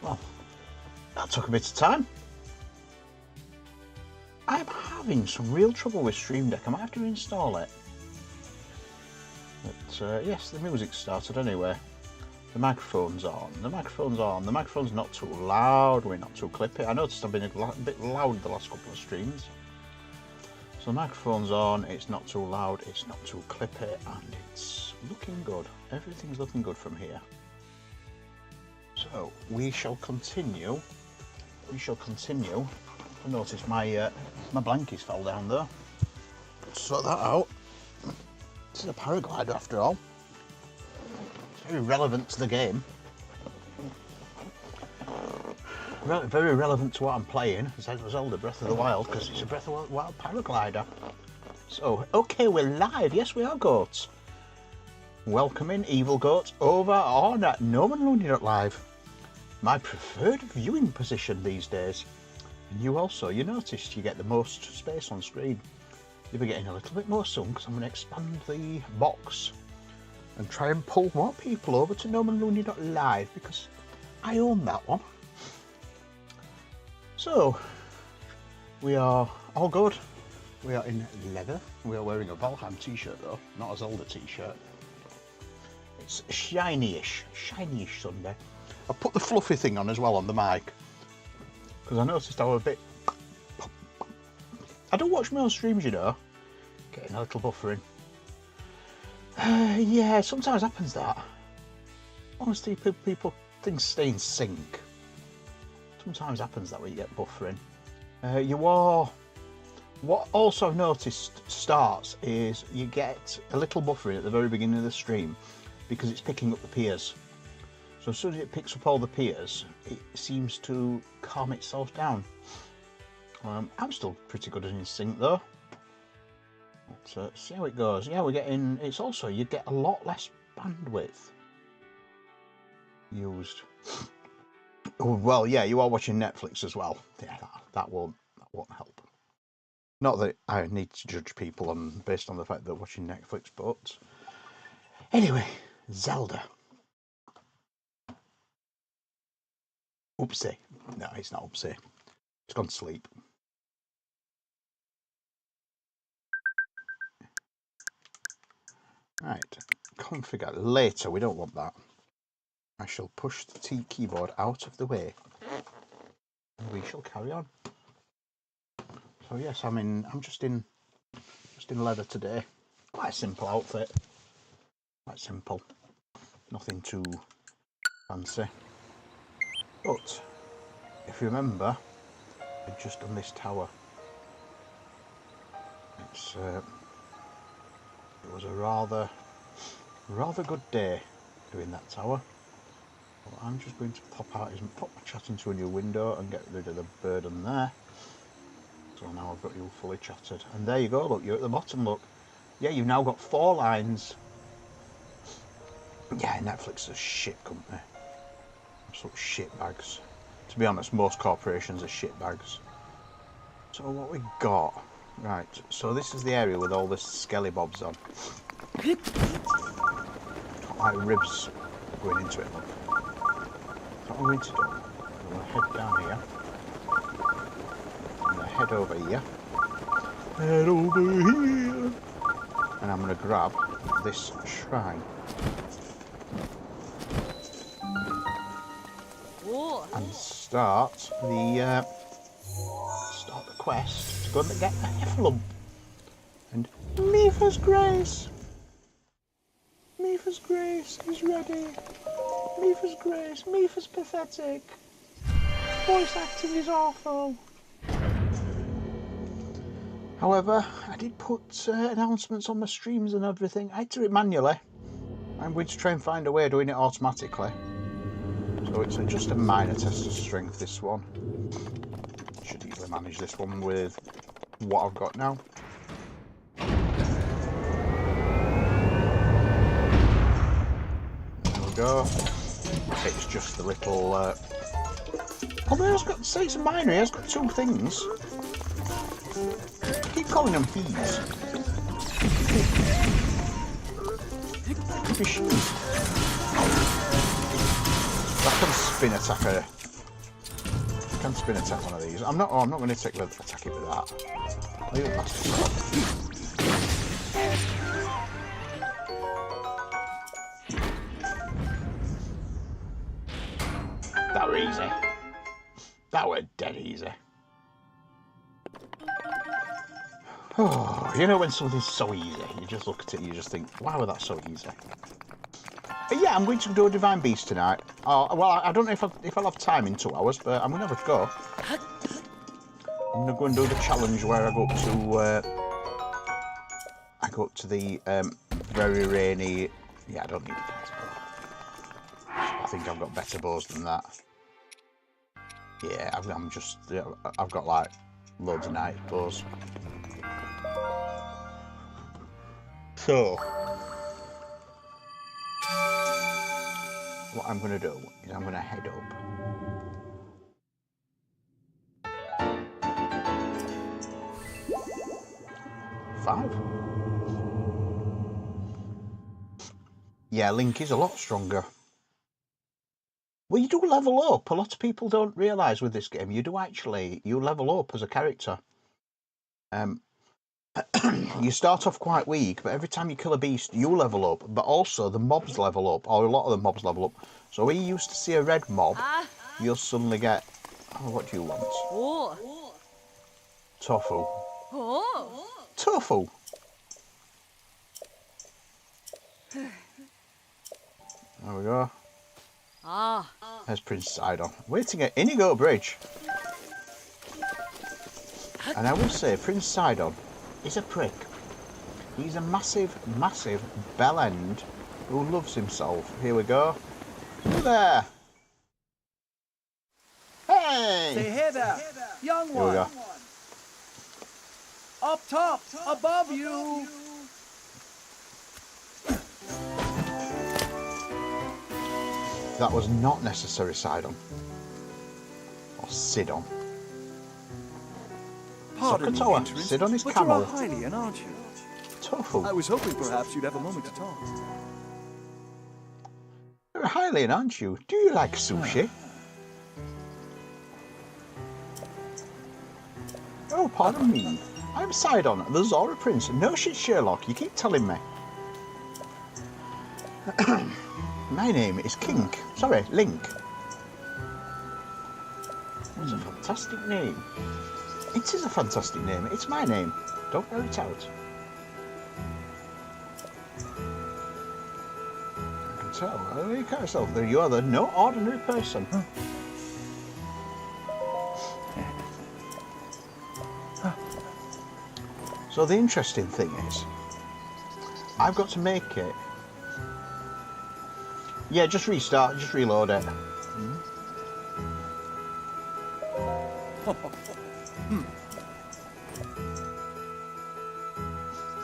Well, that took a bit of time. I'm having some real trouble with Stream Deck. I might have to reinstall it. But yes, the music's started anyway. The microphone's on. The microphone's on. The microphone's not too loud. We're not too clippy. I noticed I've been a bit loud the last couple of streams. So the microphone's on. It's not too loud. It's not too clippy, and it's looking good. Everything's looking good from here. So we shall continue. We shall continue. I noticed my blankets fell down there. Sort that out. This is a paraglider after all. It's very relevant to the game. Very relevant to what I'm playing. Zelda Breath of the Wild, because it's a Breath of the Wild paraglider. So, okay, we're live. Yes, we are, goats. Welcoming evil goats over on at NomanLooney.live. My preferred viewing position these days. And you also, you noticed you get the most space on screen. You'll be getting a little bit more soon because I'm going to expand the box and try and pull more people over to NomanLooney.live because I own that one. So, we are all good. We are in leather. We are wearing a Valheim t-shirt though, not a Zelda t-shirt. It's shiny-ish Sunday. I put the fluffy thing on as well on the mic because I noticed I was a bit... I don't watch my own streams, you know. Getting a little buffering. Yeah, sometimes happens that. Honestly, people things stay in sync. Sometimes happens that way you get buffering. What also I've noticed starts is you get a little buffering at the very beginning of the stream because it's picking up the peers. So as soon as it picks up all the peers, it seems to calm itself down. I'm still pretty good in sync though. Let's see how it goes. Yeah, we're getting. It's also you get a lot less bandwidth used. Oh, well, yeah, you are watching Netflix as well. Yeah, that won't help. Not that I need to judge people based on the fact that they're watching Netflix, but anyway, Zelda. Oopsie. No, it's not oopsie. It's gone to sleep. Right, configure later. We don't want that. I shall push the T keyboard out of the way. And we shall carry on. So yes, I'm just in leather today. Quite a simple outfit. Quite simple. Nothing too fancy. But if you remember, I've just done this tower. It was a rather good day doing that tower. Well, I'm just going to pop my chat into a new window and get rid of the burden there. So now I've got you fully chatted. And there you go, look, you're at the bottom, look. Yeah, you've now got 4 lines. Yeah, Netflix is a shit company. Absolute shit bags. To be honest, most corporations are shit bags. So what we got? Right, so this is the area with all the skelly bobs on. Got like ribs going into it, look. So what I'm going to do, I'm going to head down here. I'm going to head over here. Head over here. And I'm going to grab this shrine. And start the quest to go and get the Heffalump. And Mifa's Grace is ready. Mifa's Grace. Mifa's pathetic. Voice acting is awful. However, I did put announcements on my streams and everything. I do it manually. I'm going to try and find a way of doing it automatically. So it's just a minor test of strength, this one. Should easily manage this one with what I've got now. There we go. It's just the little... Although it's got... Say it's a minor, he has got 2 things. Keep calling them thieves. Fish. That can spin attacker can spin attack one of these. I'm not going to attack it with that. Oh, you bastard. That were easy. That were dead easy. Oh, you know when something's so easy, you just look at it and you just think, why was that so easy? But yeah, I'm going to do a Divine Beast tonight. Oh, well, I don't know if I'll have time in 2 hours, but I'm going to have a go. I'm going to go and do the challenge where I go up to the very rainy. Yeah, I don't need a nice bow. I think I've got better bows than that. Yeah, I've got like loads of night bows. So what I'm going to do is I'm going to head up. Five. Yeah, Link is a lot stronger. Well, you do level up. A lot of people don't realise with this game, you level up as a character. You start off quite weak, but every time you kill a beast, you level up, but also the mobs level up, or a lot of the mobs level up. So when you used to see a red mob, you'll suddenly get... Oh, what do you want? Tofu. Tofu! There we go. There's Prince Sidon, waiting at Inigo Bridge. And I will say, Prince Sidon is a prick. He's a massive, massive bellend who loves himself. Here we go. You there? Hey! Say hey there, young one. Here we go. Up top, above you. That was not necessary, Sidon. Or Sidon. Pardon me, Sokotoa. entrance, Sit on his but camel. you're a Hylian, aren't you? Tofu. I was hoping perhaps you'd have a moment to talk. You're a Hylian, aren't you? Do you like sushi? Oh, pardon me. I'm Sidon, the Zora Prince. No shit, Sherlock. You keep telling me. My name is Link. It's a fantastic name. It is a fantastic name. It's my name. Don't wear it out. I can tell. You can't yourself. You are no ordinary person. So the interesting thing is, I've got to make it. Yeah, just restart, just reload it.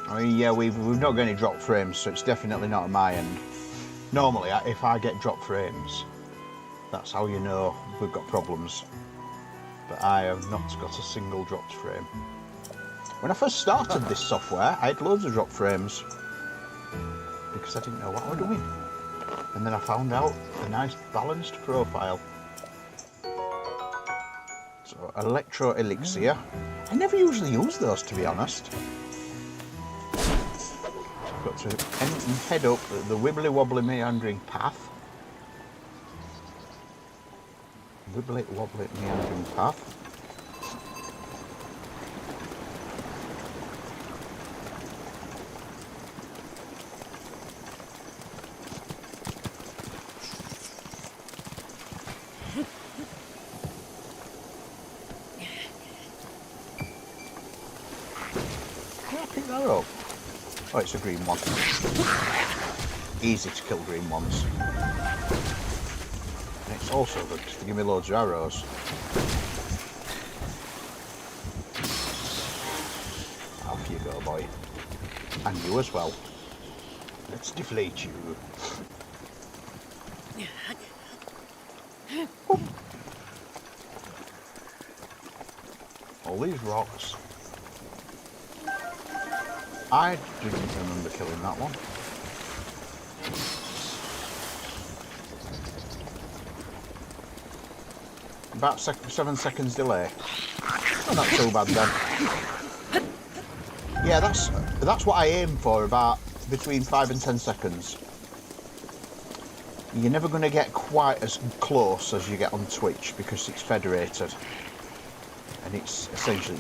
I mean, yeah, we've not got any drop frames, so it's definitely not on my end. Normally, if I get drop frames, that's how you know we've got problems. But I have not got a single dropped frame. When I first started this software, I had loads of drop frames because I didn't know what I was doing. And then I found out a nice balanced profile. So, Electro Elixir. I never usually use those, to be honest. So I've got to head up the wibbly wobbly meandering path. Wibbly wobbly meandering path. Oh, it's a green one. Easy to kill green ones. And it's also good because they give me loads of arrows. Off you go, boy. And you as well. Let's deflate you. Boop. All these rocks. I didn't remember killing that one. about 7 seconds delay. Oh, not too bad then. Yeah, that's what I aim for, about between 5 and 10 seconds. You're never going to get quite as close as you get on Twitch because it's federated, and it's essentially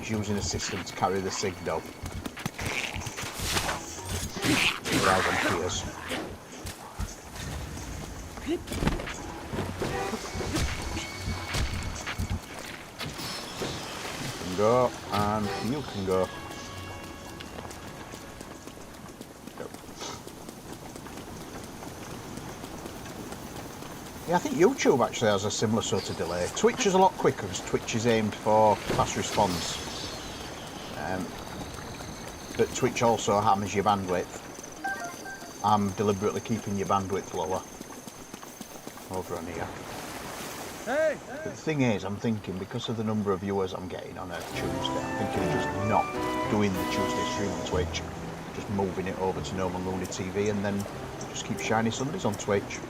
using a system to carry the signal. Whereas on Piers, you can go and you can go. Yeah, I think YouTube actually has a similar sort of delay. Twitch is a lot quicker because Twitch is aimed for fast response. But Twitch also hammers your bandwidth. I'm deliberately keeping your bandwidth lower over on here. Hey! But the thing is, I'm thinking, because of the number of viewers I'm getting on a Tuesday, I'm thinking of just not doing the Tuesday stream on Twitch, just moving it over to normal Looney TV, and then just keep Shiny Sundays on Twitch.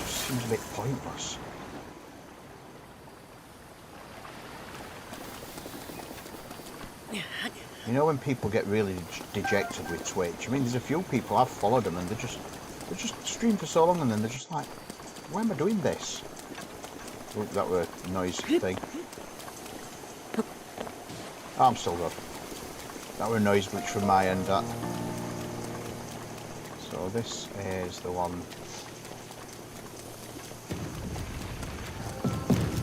Seems a bit pointless. You know when people get really dejected with Twitch? I mean, there's a few people, I've followed them, and they just stream for so long, and then they're just like, why am I doing this? Oh, that were a noise thing. Oh, I'm still good. That were a noise glitch from my end, that. So this is the one.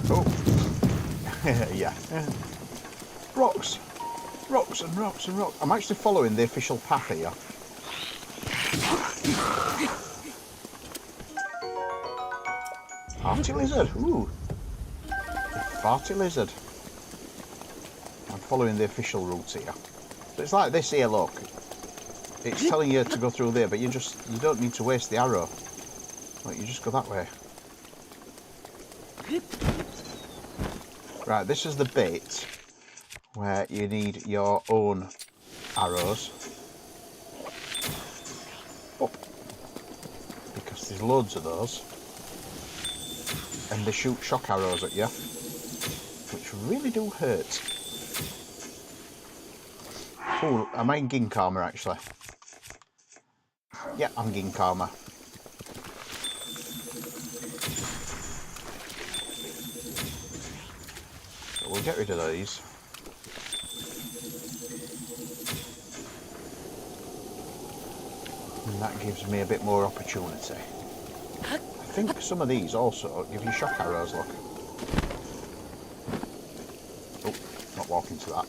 Oh. Yeah. Rocks. Rocks and rocks and rocks. I'm actually following the official path here. Farty lizard. Ooh. Farty lizard. I'm following the official route here. So it's like this here, look. It's telling you to go through there, but you don't need to waste the arrow. Like, you just go that way. Right, this is the bit where you need your own arrows. Up. Because there's loads of those. And they shoot shock arrows at you, which really do hurt. Oh, am I in Ginkarma actually? Yeah, I'm Ginkarma. So we'll get rid of these. And that gives me a bit more opportunity. I think some of these also give you shock arrows, look. Oh, not walking to that.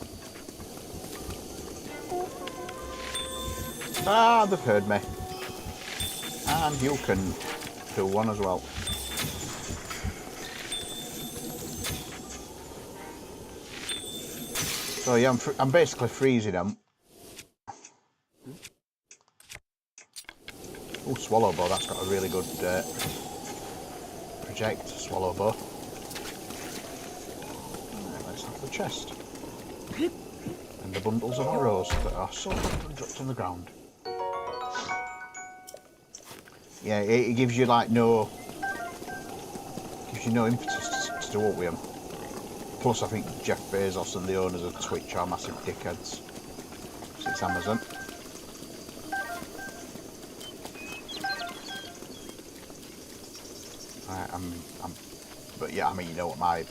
Ah, they've heard me. And you can do one as well. So yeah, I'm basically freezing them. Oh, swallow bow, that's got a really good project, swallow bow. Right, let's have the chest. And the bundles of arrows that are so often dropped on the ground. Yeah, it gives you like no impetus to do up with them. Plus I think Jeff Bezos and the owners of Twitch are massive dickheads. So it's Amazon. But yeah, I mean, you know what my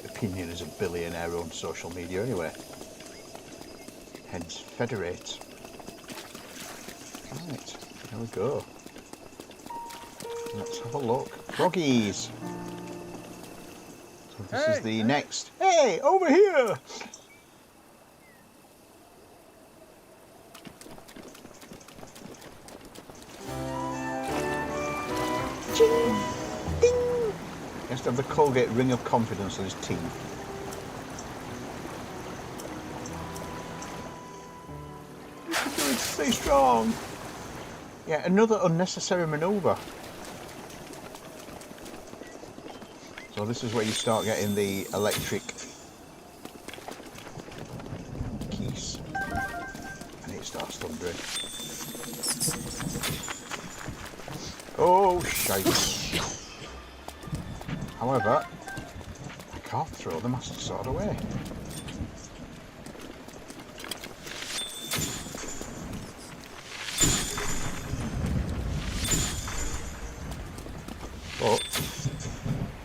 opinion as a billionaire owns social media anyway. Hence, federate. Right, here we go. Let's have a look. Froggies! So this is the next. Hey, over here! Ching! Ding! He has to have the Colgate ring of confidence on his teeth. You can do it, stay strong! Yeah, another unnecessary manoeuvre. So this is where you start getting the electric keys, and it starts thundering. Oh, shite. However, I can't throw the Master Sword away. But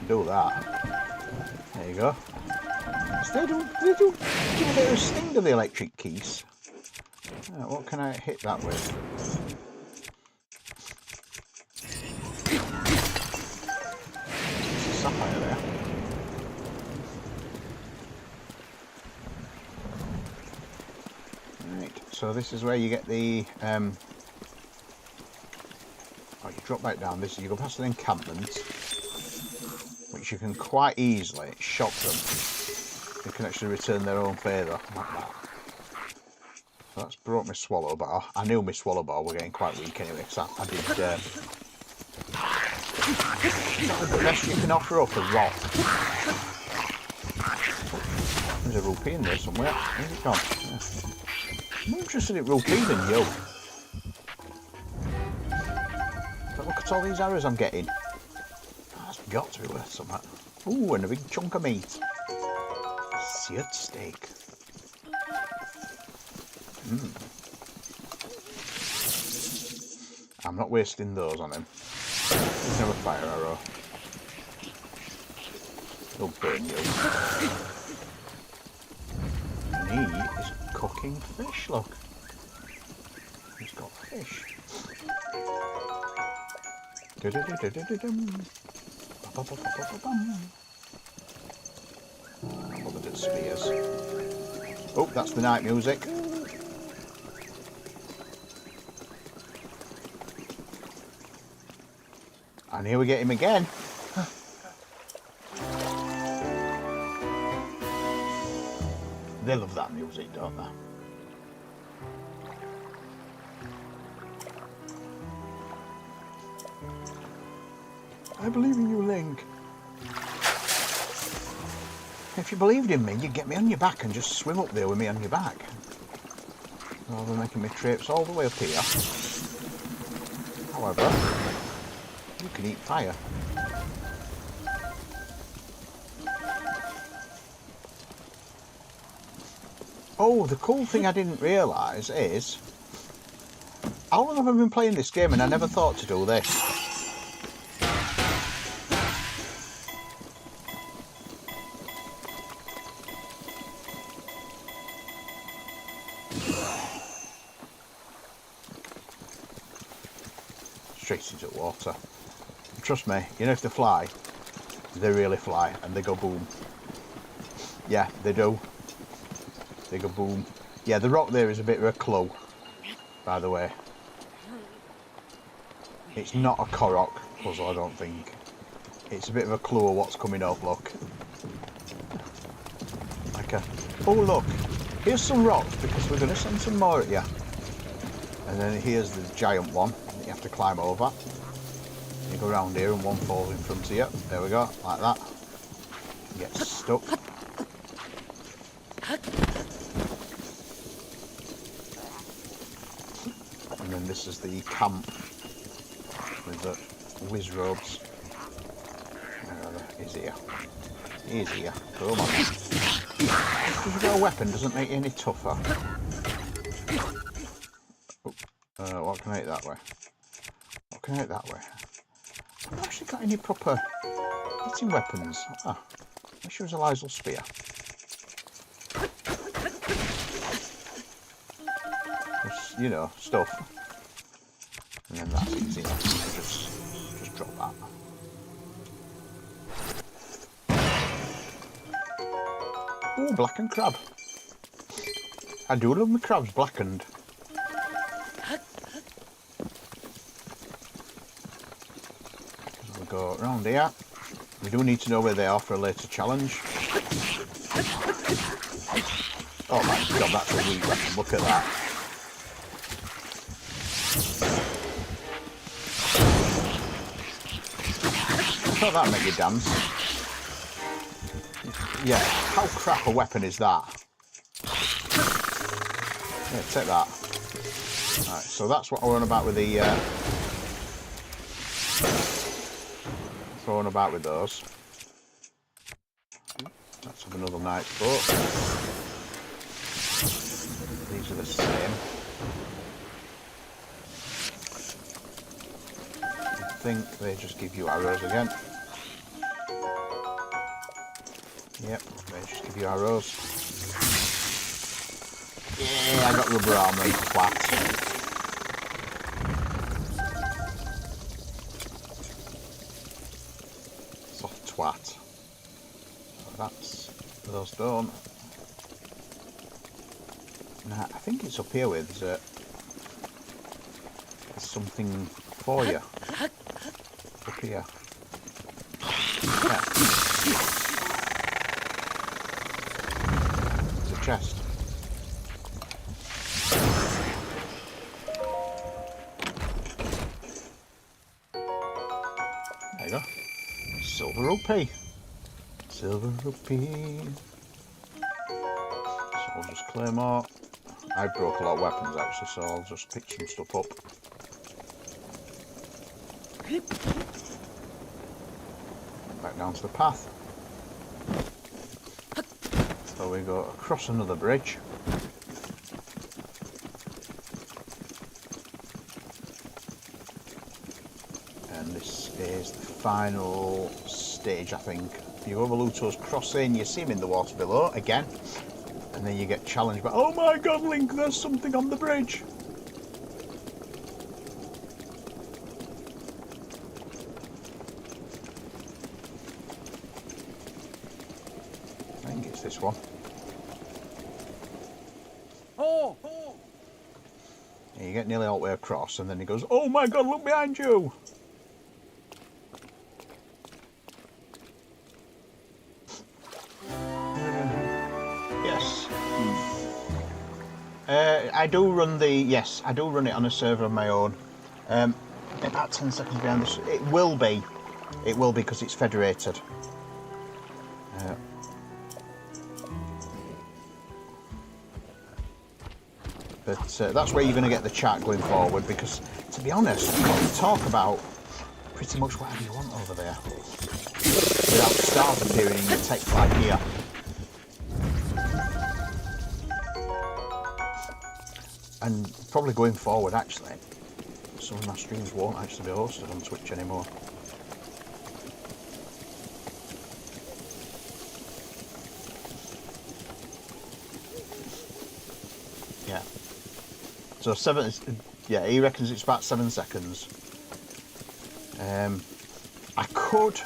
do that. There you go. So they do give a bit of a sting to the electric keys. What can I hit that with? Sapphire there. Right, so this is where you get the you drop back down. You go past the encampment, which you can quite easily shock them. You can actually return their own favour like that. So that's brought my swallow bar. I knew my swallow bar were getting quite weak anyway, so I did the best you can offer up a rock. There's a rupee in there somewhere. Where's it gone? Yeah. I'm interested in rupee than you. But look at all these arrows I'm getting. That's got to be worth something. Ooh, and a big chunk of meat. Seared steak. I'm not wasting those on him. There's no fire arrow. They'll burn you. And he is cooking fish, look. He's got fish. Look at spears. Oh, that's the night music. And here we get him again. They love that music, don't they? I believe in you, Link. If you believed in me, you'd get me on your back and just swim up there with me on your back. Rather than making me traipse all the way up here. However, you can eat fire. Oh, the cool thing I didn't realise is, how long have I been playing this game and I never thought to do this? Straight into water. Trust me, you know if they fly, they really fly and they go boom. Yeah, they do. They go boom. Yeah, the rock there is a bit of a clue, by the way. It's not a Korok puzzle, I don't think. It's a bit of a clue of what's coming up, look. Like a, oh look, here's some rocks because we're going to send some more at you. And then here's the giant one that you have to climb over. You go around here and one falls in front of you. There we go, like that. You get stuck. And then this is the camp with the whiz robes. He's here. He's here. Come on. Just because you've got a weapon doesn't make you any tougher. Oh, what can I hit that way? What can I hit that way? I've not actually got any proper hitting weapons. Ah, I wish it was a Lysel spear. Just, you know, stuff. And then that's easy enough. Just drop that. Oh, blackened crab. I do love my crabs blackened. We'll go around here. We do need to know where they are for a later challenge. Oh my god, that's a weak weapon. Look at that. I thought that'd make you dance. Yeah, how crap a weapon is that? Yeah, take that. Alright, so that's what we're on about with the throwing about with those. Let's have another night's boat. These are the same. I think they just give you arrows again. Yep, they just give you arrows. Yeah, I got rubber armour and flat. Soft twat. So that's those done. Now, I think it's up here where there's something for you. Up here. Yeah. It's a chest. There you go. Silver rupee. Silver rupee. So I'll just clear more. I broke a lot of weapons actually, so I'll just pick some stuff up. Back down to the path. So we go across another bridge. And this is the final stage, I think. You go over Luto's crossing, you see him in the water below again. And then you get challenged by, oh my god, Link, there's something on the bridge. I think it's this one. Oh! And you get nearly all the way across, and then he goes, oh my god, look behind you. Yes. I do run I do run it on a server of my own. About 10 seconds behind this. It will be because it's federated. But that's where you're going to get the chat going forward, because to be honest, you can talk about pretty much whatever you want over there without stars appearing in your text like here. And probably going forward, actually, some of my streams won't actually be hosted on Twitch anymore. Yeah. So yeah, he reckons it's about 7 seconds. I could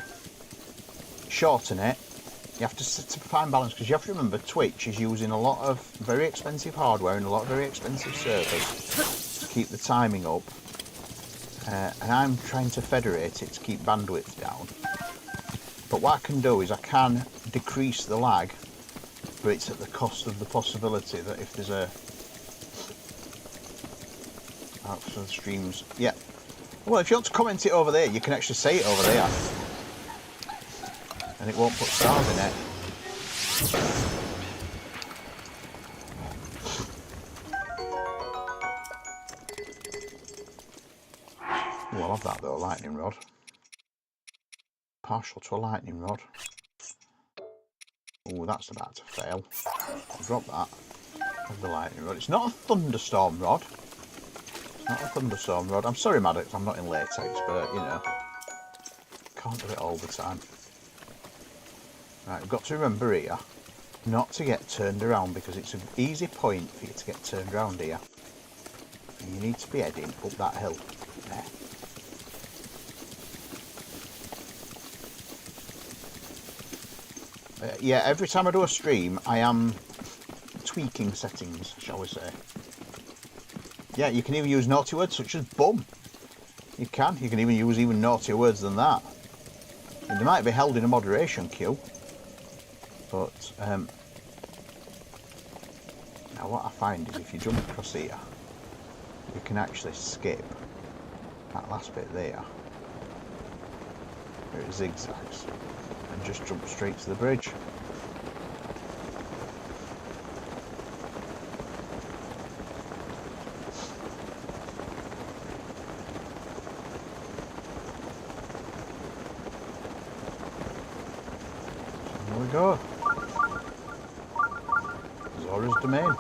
shorten it. You have to set a fine balance, because you have to remember Twitch is using a lot of very expensive hardware and a lot of very expensive servers to keep the timing up. And I'm trying to federate it to keep bandwidth down. But what I can do is I can decrease the lag, but it's at the cost of the possibility that if there's a out for the streams, yeah. Well, if you want to comment it over there, you can actually say it over there, and it won't put stars in it. Ooh, I love that though, lightning rod. Partial to a lightning rod. Oh, that's about to fail. I'll drop that. Have the lightning rod. It's not a thunderstorm rod. It's not a thunderstorm rod. I'm sorry, Maddox, I'm not in latex, but you know, can't do it all the time. Right, we've got to remember here not to get turned around, because it's an easy point for you to get turned around here. And you need to be heading up that hill. There. Yeah, every time I do a stream, I am tweaking settings, shall we say. Yeah, you can even use naughty words such as bum. You can even use even naughtier words than that. And they might be held in a moderation queue. But, now what I find is if you jump across here, you can actually skip that last bit there, where it zigzags, and just jump straight to the bridge. There we go. Zora's Domain.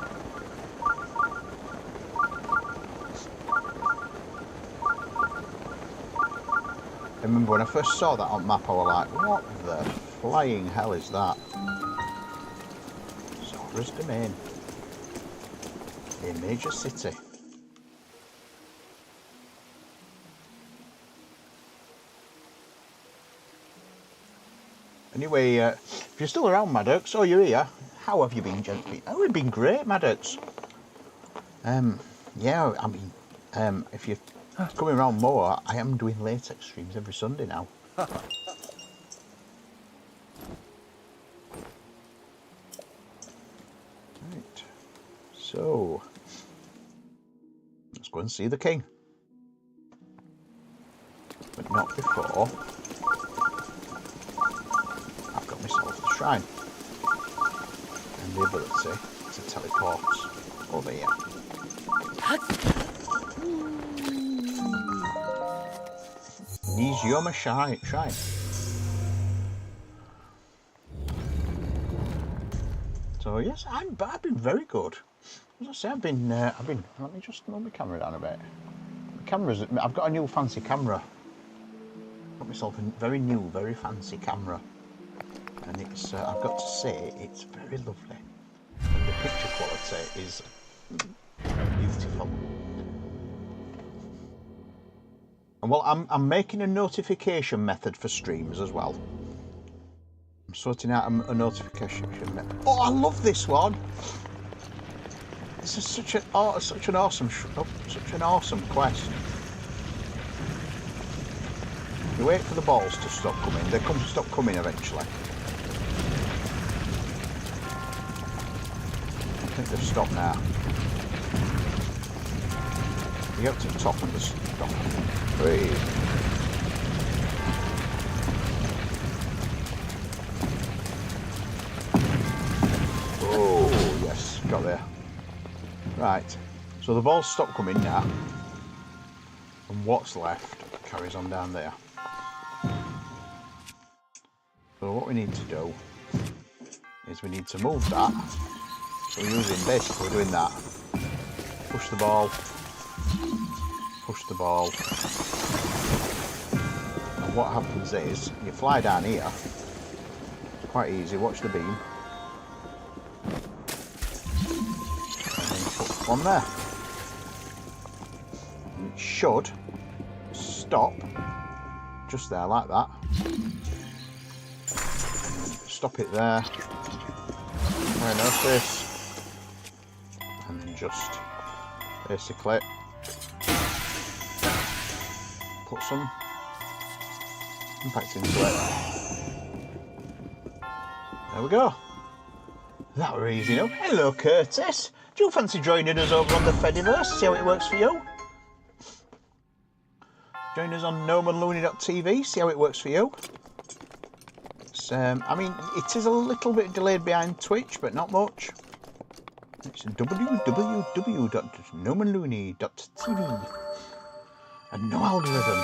I remember when I first saw that on map, I was like, what the flying hell is that? Zora's Domain. A major city. Anyway, if you're still around, Maddox, oh, you're here. How have you been, gentlemen? Oh, we've been great, Maddox. Yeah, I mean, if you're coming around more, I am doing latex streams every Sunday now. Right, so let's go and see the king. But not before I've got myself the shrine and the ability to teleport over here. Niziyama shrine. So yes, I've been very good. As I say, I've been. Let me just move my camera down a bit. I've got a new fancy camera. Got myself a very new, very fancy camera, and it's. I've got to say, it's very lovely. And the picture quality is beautiful. And well, I'm making a notification method for streams as well. I'm sorting out a notification method. Oh, I love this one. This is such an awesome quest. You wait for the balls to stop coming. They stop coming eventually. I think they've stopped now. You get up to the top and just stop. Breathe. Oh yes, got there. Right, so the balls stop coming now, and what's left carries on down there. So what we need to do is we need to move that. So we're basically doing that. Push the ball, push the ball. And what happens is, you fly down here. It's quite easy, watch the beam. And then put one there. And it should stop just there like that. Stop it there. This. And then just basically put some impact into it. There we go. That were easy enough. Hello, Curtis. Do you fancy joining us over on the Fediverse? See how it works for you? Join us on nomanlooney.tv. See how it works for you. I mean, it is a little bit delayed behind Twitch, but not much. It's www.nomanlooney.tv. And no algorithm.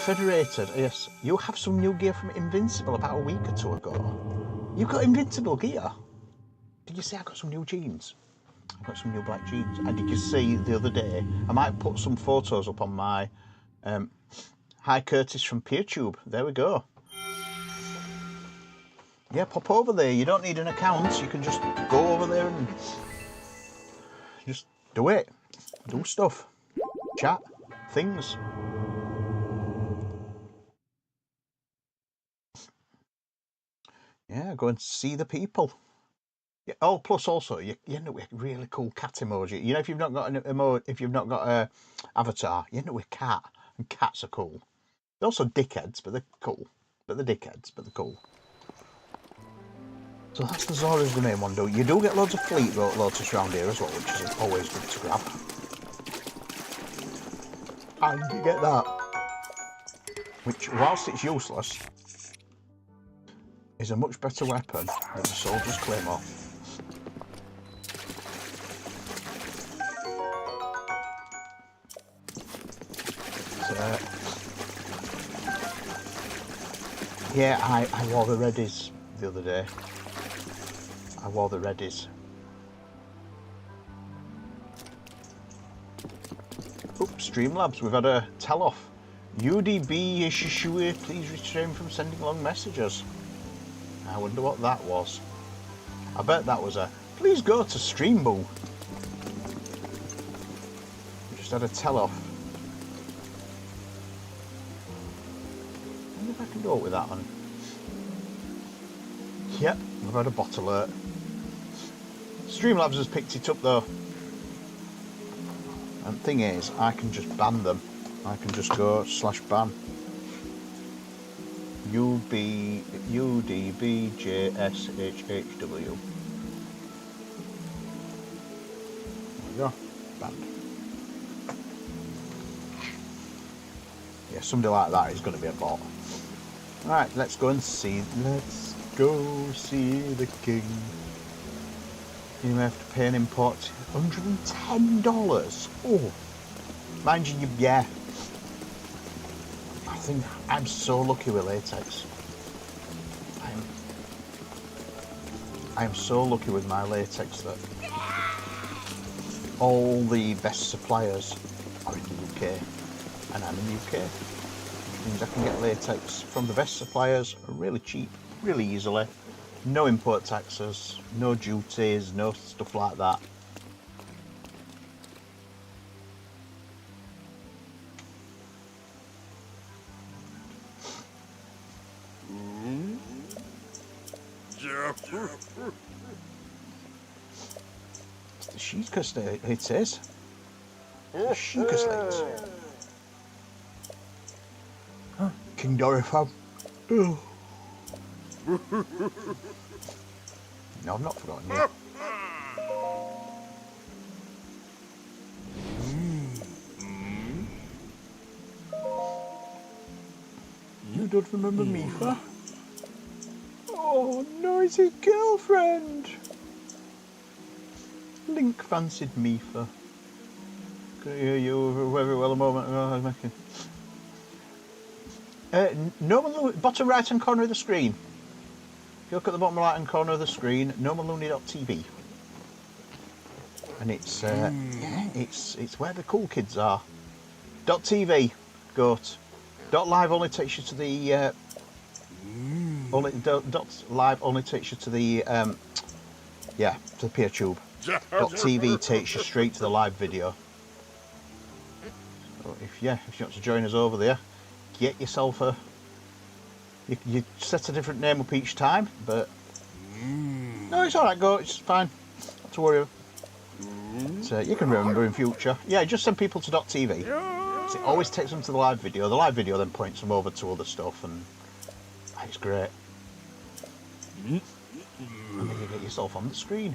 Federated. Yes, you have some new gear from Invincible about a week or two ago. You got Invincible gear? Did you say I got some new jeans? I've got some new black jeans. And did you see the other day, I might put some photos up on my Hi Curtis from PeerTube. There we go. Yeah, pop over there. You don't need an account. You can just go over there and just do it. Do stuff. Chat. Things. Yeah, go and see the people. Yeah, oh, plus also you end up with a really cool cat emoji. You know, if you've not got an a avatar, you end up with cat, and cats are cool. They're also dickheads, but they're cool. They're cool. So that's the Zora's Domain one. You do get loads of fleet lotus around here as well, which is always good to grab. And you get that, which, whilst it's useless, is a much better weapon than the soldier's claymore. So, yeah, I wore the reddies the other day. I wore the reddies. Oops, Streamlabs, we've had a tell-off. UDB Ishishui, please restrain from sending long messages. I wonder what that was. I bet that was a, please go to Streamboo. We just had a tell-off. I wonder if I can go with that one. Yep, we've had a bot alert. Streamlabs has picked it up though. And the thing is, I can just ban them. I can just go /ban. UDBJSHHW. There we go. Banned. Yeah, somebody like that is going to be a bot. Alright, let's go and see. Let's go see the king. You may have to pay an import $110. Oh, mind you, yeah. I think I'm so lucky with latex. I am so lucky with my latex that all the best suppliers are in the UK, and I'm in the UK, which means I can get latex from the best suppliers really cheap, really easily. No import taxes, no duties, no stuff like that. It's the Sheikah State, it says. The Sheikah State. Huh? King Dorifab. Oh. No, I've not forgotten you. You don't remember Mifa? Oh, noisy girlfriend! Link fancied Mifa. Could hear you very well a moment ago. No, bottom right hand corner of the screen. If you look at the bottom right hand corner of the screen, nomaluni.tv. And it's yeah, it's where the cool kids are. .tv, goat. .live only takes you to the .live only takes you to the yeah, to the PeerTube. .tv takes you straight to the live video. So if you want to join us over there, get yourself a. You set a different name up each time, but no, it's all right. Go, it's fine. Not to worry. So you can remember in future. Yeah, just send people to .tv. It always takes them to the live video. The live video then points them over to other stuff, and it's great. And then you get yourself on the screen.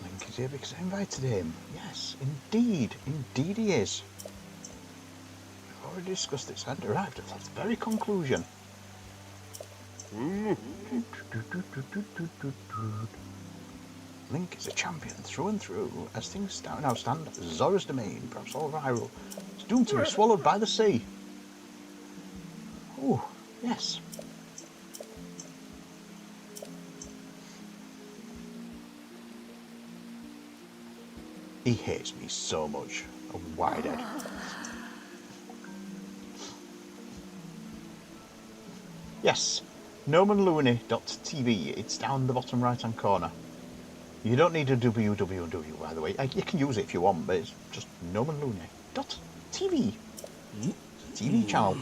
Link is here because I invited him. Yes, indeed, indeed he is. We've already discussed this. Hadn't arrived at that very conclusion. Link is a champion through and through. As things now stand, Zora's domain, perhaps all viral, is doomed to be swallowed by the sea. Oh, yes. He hates me so much. A widehead. Yes, nomanlooney.tv. It's down the bottom right hand corner. You don't need a www, by the way. You can use it if you want, but it's just nomanlooney.tv. TV channel.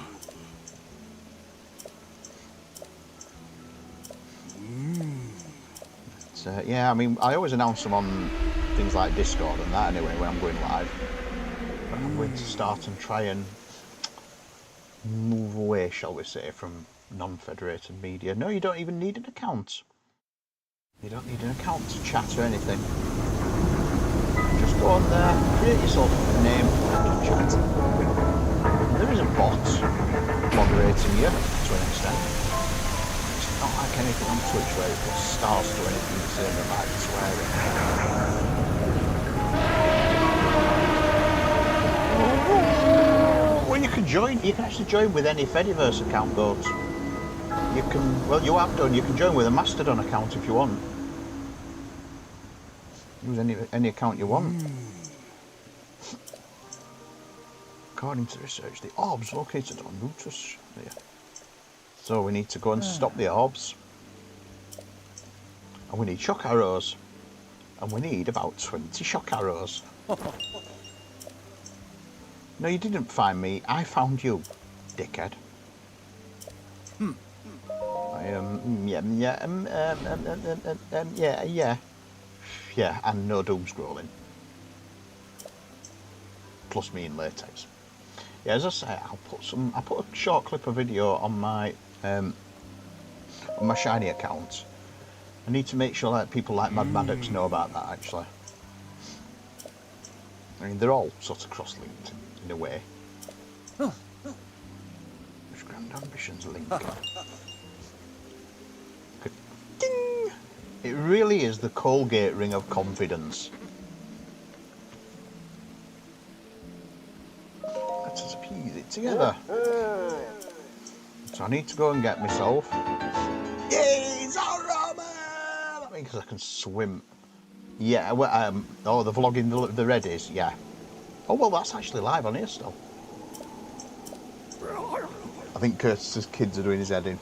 Yeah, I mean, I always announce them on things like Discord and that anyway when I'm going live. But I'm going to start and try and move away, shall we say, from non-federated media. No, you don't even need an account. You don't need an account to chat or anything. Just go on there, create yourself a name and chat. There is a bot moderating you to an extent. It's not like anything on Twitch where it puts stars to anything to say that might be swearing. Well, you can actually join with any Fediverse account though. You can, well, you have done, you can join with a Mastodon account if you want. Use any account you want. According to research, the orbs located on route to Australia. So we need to go and stop the orbs. And we need shock arrows. And we need about 20 shock arrows. No, you didn't find me. I found you, dickhead. Yeah, and no doom scrolling. Plus me in latex. Yeah, as I say, I put a short clip of video on my shiny account. I need to make sure that people like Mad Maddox know about that, actually. I mean, they're all sort of cross-linked in a way. Which grand ambitions link? Ding! It really is the Colgate ring of confidence. Let us piece it together. So I need to go and get myself. Yay, Zorama! That means I can swim. Yeah, well, oh, the vlogging the Reddies, yeah. Oh, well, that's actually live on here still. I think Curtis's kids are doing his head in.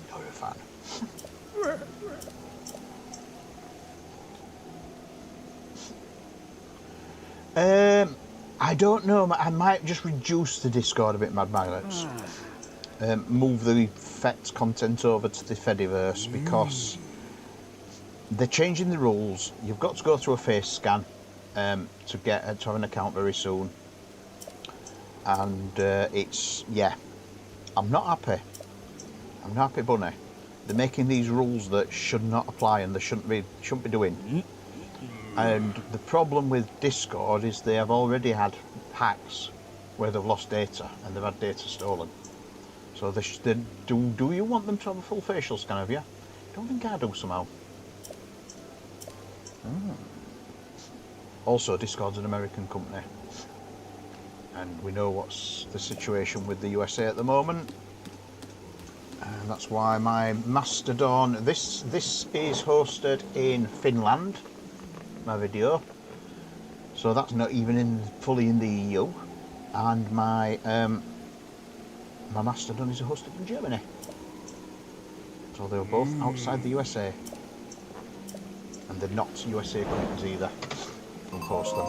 You're a fan. I don't know. I might just reduce the Discord a bit, Mad Magnets. Move the FET content over to the Fediverse because they're changing the rules. You've got to go through a face scan to have an account very soon, and it's I'm not happy. I'm not happy, bunny. They're making these rules that should not apply and they shouldn't be doing. And the problem with Discord is they have already had hacks where they've lost data and they've had data stolen. So do you want them to have a full facial scan of you? I don't think I do somehow. Also, Discord's an American company. And we know what's the situation with the USA at the moment. And that's why my Mastodon, this is hosted in Finland, my video. So that's not even fully in the EU. And my Mastodon is hosted in Germany. So they're both outside the USA. And they're not USA companies either who host them.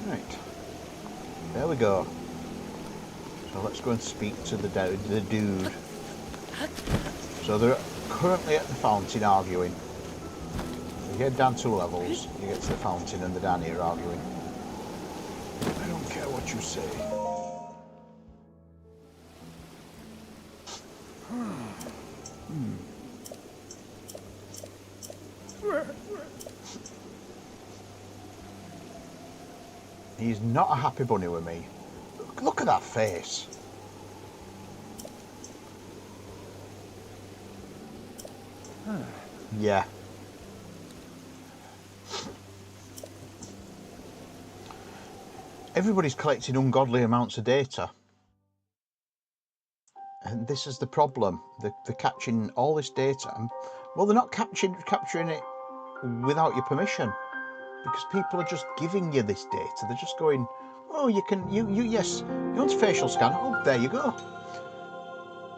Right. There we go. So let's go and speak to the dude. So they're currently at the fountain arguing. You get down 2 levels, you get to the fountain and they're down here arguing. I don't care what you say. He's not a happy bunny with me. Look at that face. Yeah. Everybody's collecting ungodly amounts of data. And this is the problem. They're capturing all this data. And, well, they're not capturing it without your permission. Because people are just giving you this data. They're just going, oh, yes, you want a facial scan? Oh, there you go.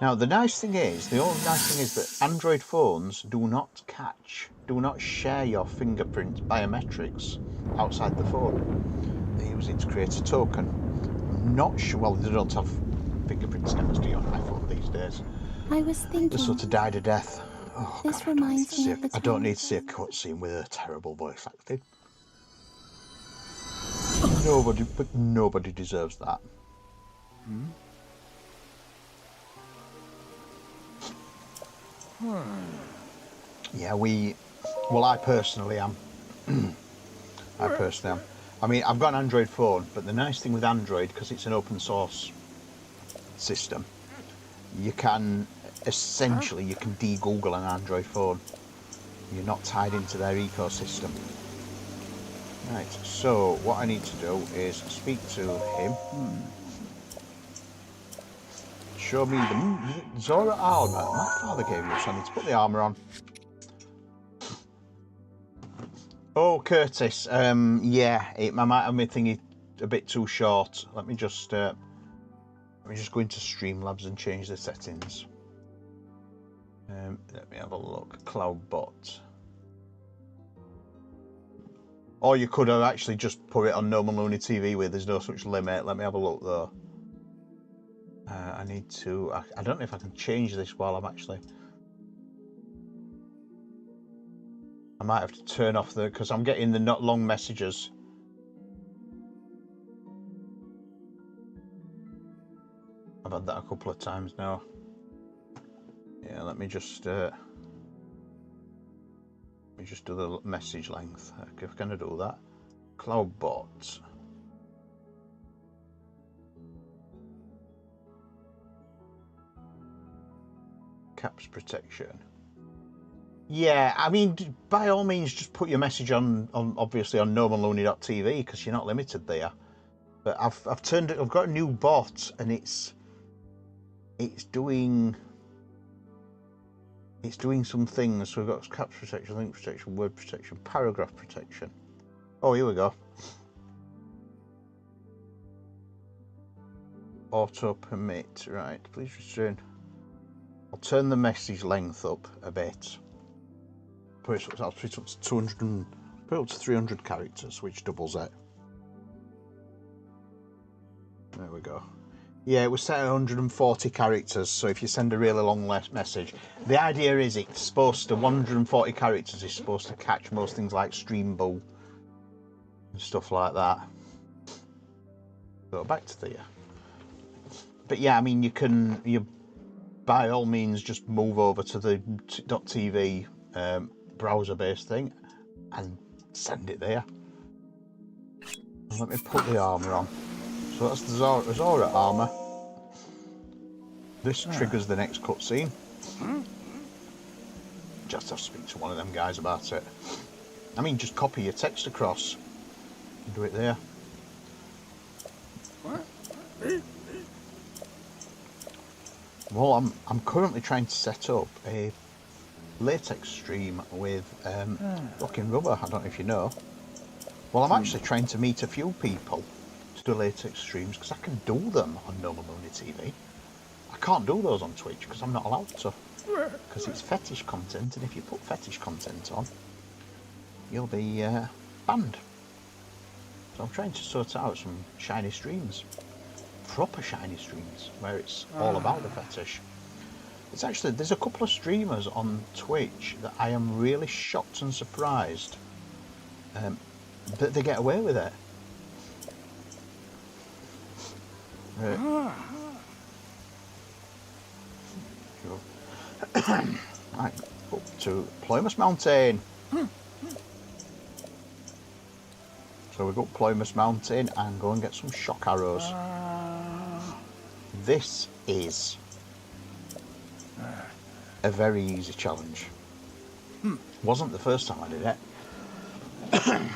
Now, the only nice thing is that Android phones do not share your fingerprint biometrics outside the phone. They use it to create a token. I'm not sure, well, they don't have fingerprint scanners, do you, on iPhone these days? I was thinking. They sort of died a death. Oh, this God, reminds me of the time. I don't need to see a cutscene with a terrible voice acting. Nobody deserves that. Yeah, I personally am. I mean, I've got an Android phone, but the nice thing with Android, because it's an open source system, you can de-Google an Android phone. You're not tied into their ecosystem. Right, so what I need to do is speak to him. Show me the Zora armor. My father gave you, so I need to put the armor on. Oh, Curtis. Yeah, I might have my thingy a bit too short. Let me just go into Streamlabs and change the settings. Let me have a look. Cloudbot. Or you could have actually just put it on Normal Looney TV where there's no such limit. Let me have a look though. I need to. I don't know if I can change this while I'm actually. I might have to turn off the because I'm getting the not long messages. I've had that a couple of times now. Yeah, let me just do the message length. I'm gonna do that. Cloudbot. Caps protection. Yeah, I mean, by all means, just put your message on obviously on normallooney.tv because you're not limited there. But I've turned it. I've got a new bot, and it's doing some things. So we've got caps protection, link protection, word protection, paragraph protection. Oh, here we go. Auto permit. Right, please restrain. I'll turn the message length up a bit. I'll put it up to 200, put it up to 300 characters, which doubles it. There we go. Yeah, it was set at 140 characters, so if you send a really long message, the idea is it's supposed to 140 characters is supposed to catch most things like Stream Bull and stuff like that. So back to the. But yeah, I mean, you by all means just move over to the .tv browser-based thing and send it there. Let me put the armor on. So that's the Zora armor. This triggers the next cutscene. Just have to speak to one of them guys about it. I mean, just copy your text across and do it there. Well, I'm currently trying to set up a latex stream with fucking rubber. I don't know if you know. Well, I'm actually trying to meet a few people to do latex streams because I can do them on Normal Looney TV. I can't do those on Twitch because I'm not allowed to. Because it's fetish content, and if you put fetish content on, you'll be banned. So I'm trying to sort out some shiny streams. Proper shiny streams, where it's all about the fetish. It's actually, there's a couple of streamers on Twitch that I am really shocked and surprised that they get away with it. Right, up to Ploymus Mountain. So we go up Ploymus Mountain and go and get some shock arrows. This is a very easy challenge. Wasn't the first time I did it.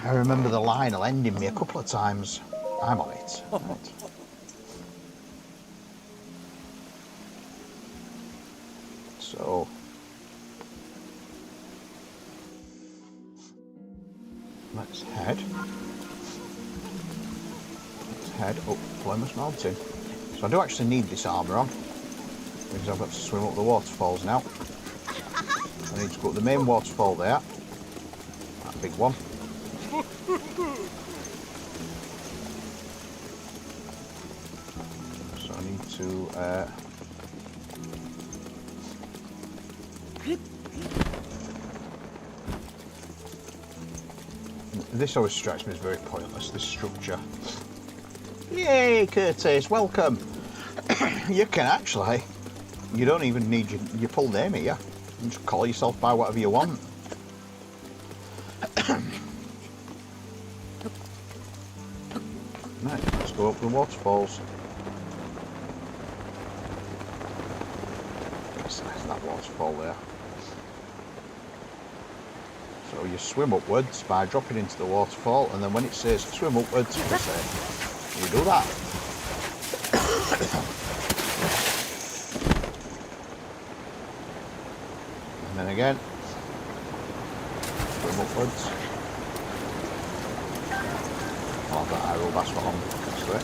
I remember the Lionel ending me a couple of times. I'm on it. Right. So let's head up Ploymus Mountain. So I do actually need this armour on because I've got to swim up the waterfalls now. I need to go up the main waterfall there, that big one. So I need to this always strikes me as very pointless, this structure. Yay, Curtis, welcome! You can actually, you don't even need your full name here. You just call yourself by whatever you want. Right, let's go up the waterfalls. There's that waterfall there. So you swim upwards by dropping into the waterfall, and then when it says swim upwards, you say, you do that. And then again, swim upwards. I'll have that arrow basket on next to it.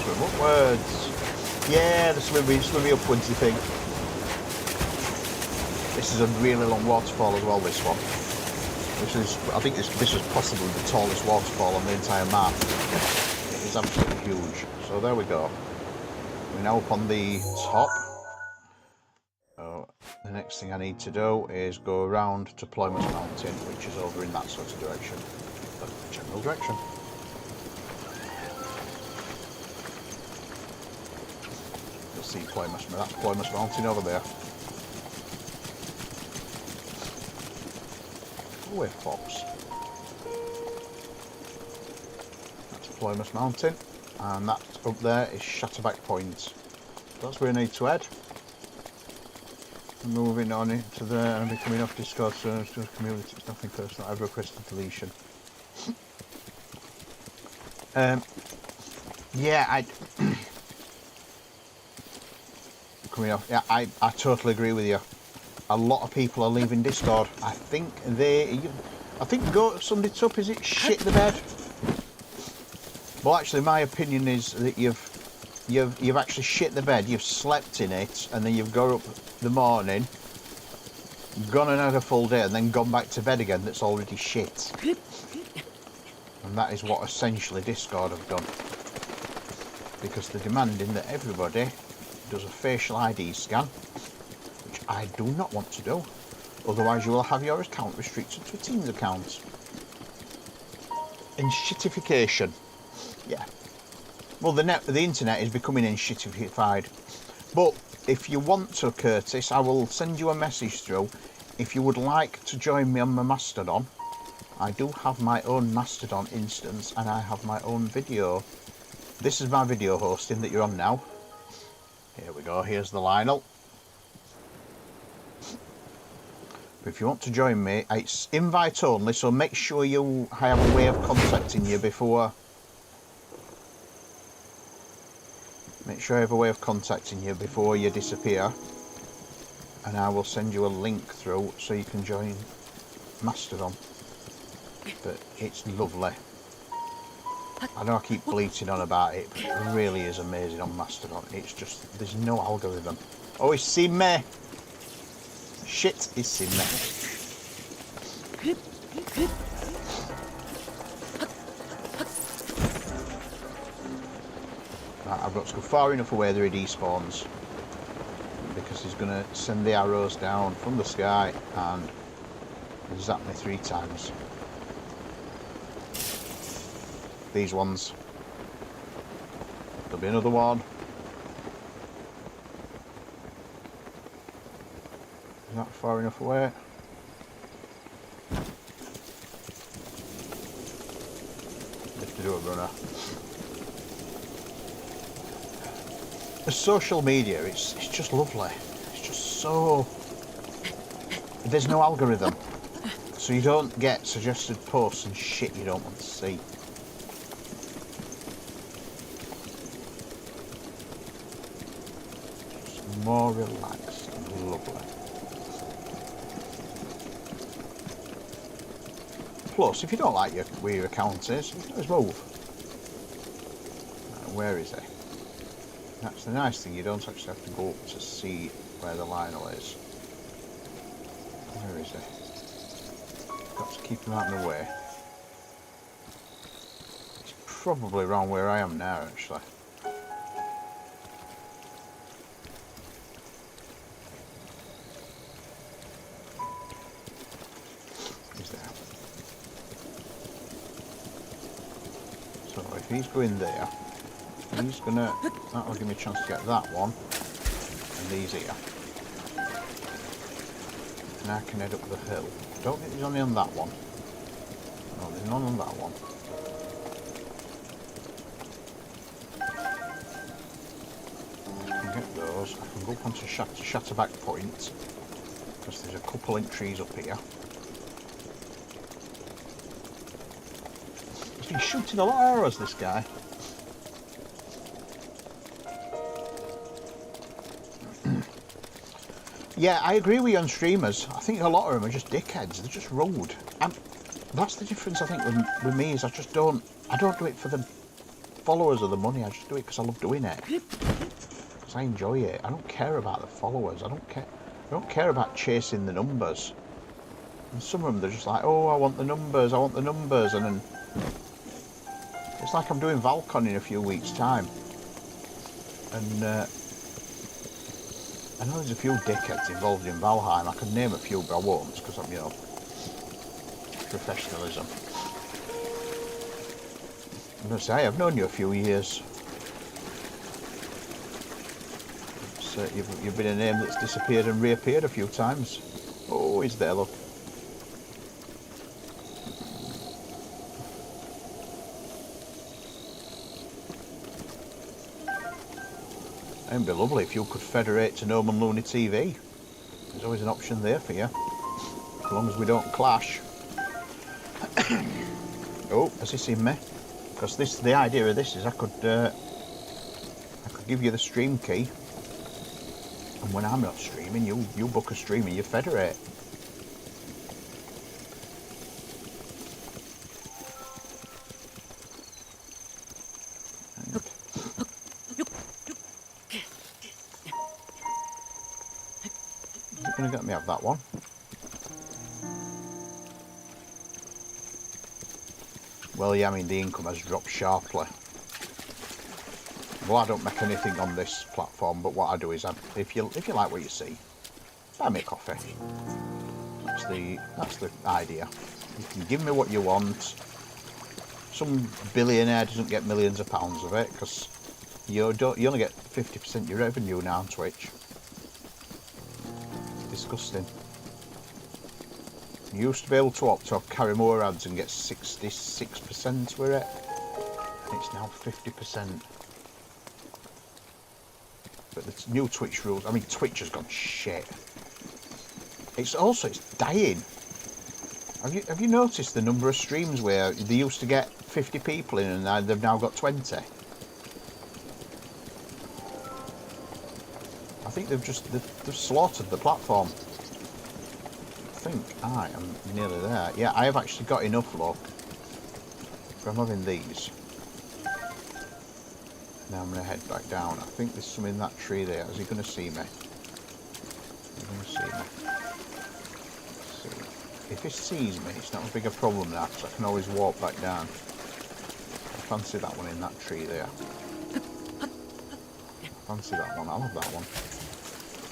Swim upwards. Yeah, the swimmy upwardsy thing. This is a really long waterfall as well, this one. I think this is possibly the tallest waterfall on the entire map. It is absolutely huge. So there we go. We're now up on the top. So the next thing I need to do is go around to Plymouth Mountain, which is over in that sort of direction. The general direction. You'll see Plymouth, that's Plymouth Mountain over there. Away, Fox. That's Plymouth Mountain, and that up there is Shatterback Point. That's where I need to head. Moving on into there and becoming off Discord servers to community. It's nothing personal. I've requested deletion. Yeah, coming off. Yeah, I totally agree with you. A lot of people are leaving Discord. I think go summed it up. Is it shit the bed? Well, actually, my opinion is that you've actually shit the bed. You've slept in it, and then you've got up the morning, gone and had a full day, and then gone back to bed again. That's already shit. And that is what essentially Discord have done, because they're demanding that everybody does a facial ID scan, which I do not want to do. Otherwise, you will have your account restricted to a Teams account. Enshittification. Yeah. Well, the internet is becoming enshittified. But if you want to, Curtis, I will send you a message through. If you would like to join me on my Mastodon, I do have my own Mastodon instance, and I have my own video. This is my video hosting that you're on now. Here we go, here's the Lionel. If you want to join me, it's invite only, so make sure I have a way of contacting you before. Make sure I have a way of contacting you before you disappear, and I will send you a link through so you can join Mastodon. But it's lovely. I know I keep bleating on about it, but it really is amazing on Mastodon. It's just, there's no algorithm. Oh, he's seen me! Shit, he's seen me. I've got to go far enough away that he despawns, because he's going to send the arrows down from the sky and zap me 3 times. These ones. There'll be another one. Is that far enough away? Have to do a runner. Social media, it's just lovely. It's just so... There's no algorithm, so you don't get suggested posts and shit you don't want to see. Just more relaxed and lovely. Plus, if you don't like where your account is, you can always move. Where is he? That's the nice thing, you don't actually have to go up to see where the Lionel is. Where is he? Got to keep him out of the way. He's probably around where I am now, actually. He's there. So if he's going there, he's gonna, that'll give me a chance to get that one, and these here. And I can head up the hill. Don't think there's only on that one. No, there's none on that one. I can get those. I can I'll go up onto Shatterback Point, because there's a couple of trees up here. He's been shooting a lot of arrows, this guy. Yeah, I agree with you on streamers. I think a lot of them are just dickheads. They're just rude. That's the difference, I think, with me, is I don't do it for the followers or the money. I just do it because I love doing it. Because I enjoy it. I don't care about the followers. I don't care about chasing the numbers. And some of them, they're just like, oh, I want the numbers, and then it's like I'm doing Valcon in a few weeks' time. And I know there's a few dickheads involved in Valheim. I could name a few, but I won't, because I'm, professionalism. I'm going to say, I've known you a few years. You've been a name that's disappeared and reappeared a few times. Oh, he's there, look. It'd be lovely if you could federate to Gnome and Looney TV. There's always an option there for you, as long as we don't clash. Oh, has he seen me? Because the idea of this is I could give you the stream key, and when I'm not streaming, you book a stream and you federate. Gonna get me out that one. Well, yeah, I mean, the income has dropped sharply. Well, I don't make anything on this platform, but what I do is, if you like what you see, buy me a coffee. That's the idea. You can give me what you want. Some billionaire doesn't get millions of pounds of it, because you only get 50% of your revenue now on Twitch. Disgusting. You used to be able to opt to carry more ads and get 66% with it. It's now 50%. But the new Twitch rules, I mean, Twitch has gone shit. It's dying. Have you noticed the number of streams where they used to get 50 people in and they've now got 20? I think they've slaughtered the platform. I think I am nearly there. Yeah, I have actually got enough luck from having these. Now I'm going to head back down. I think there's some in that tree there. Is he going to see me? He's going to see me. Let's see. If he sees me, it's not a bigger problem now, because I can always walk back down. I fancy that one in that tree there. I fancy that one. I'll have that one. I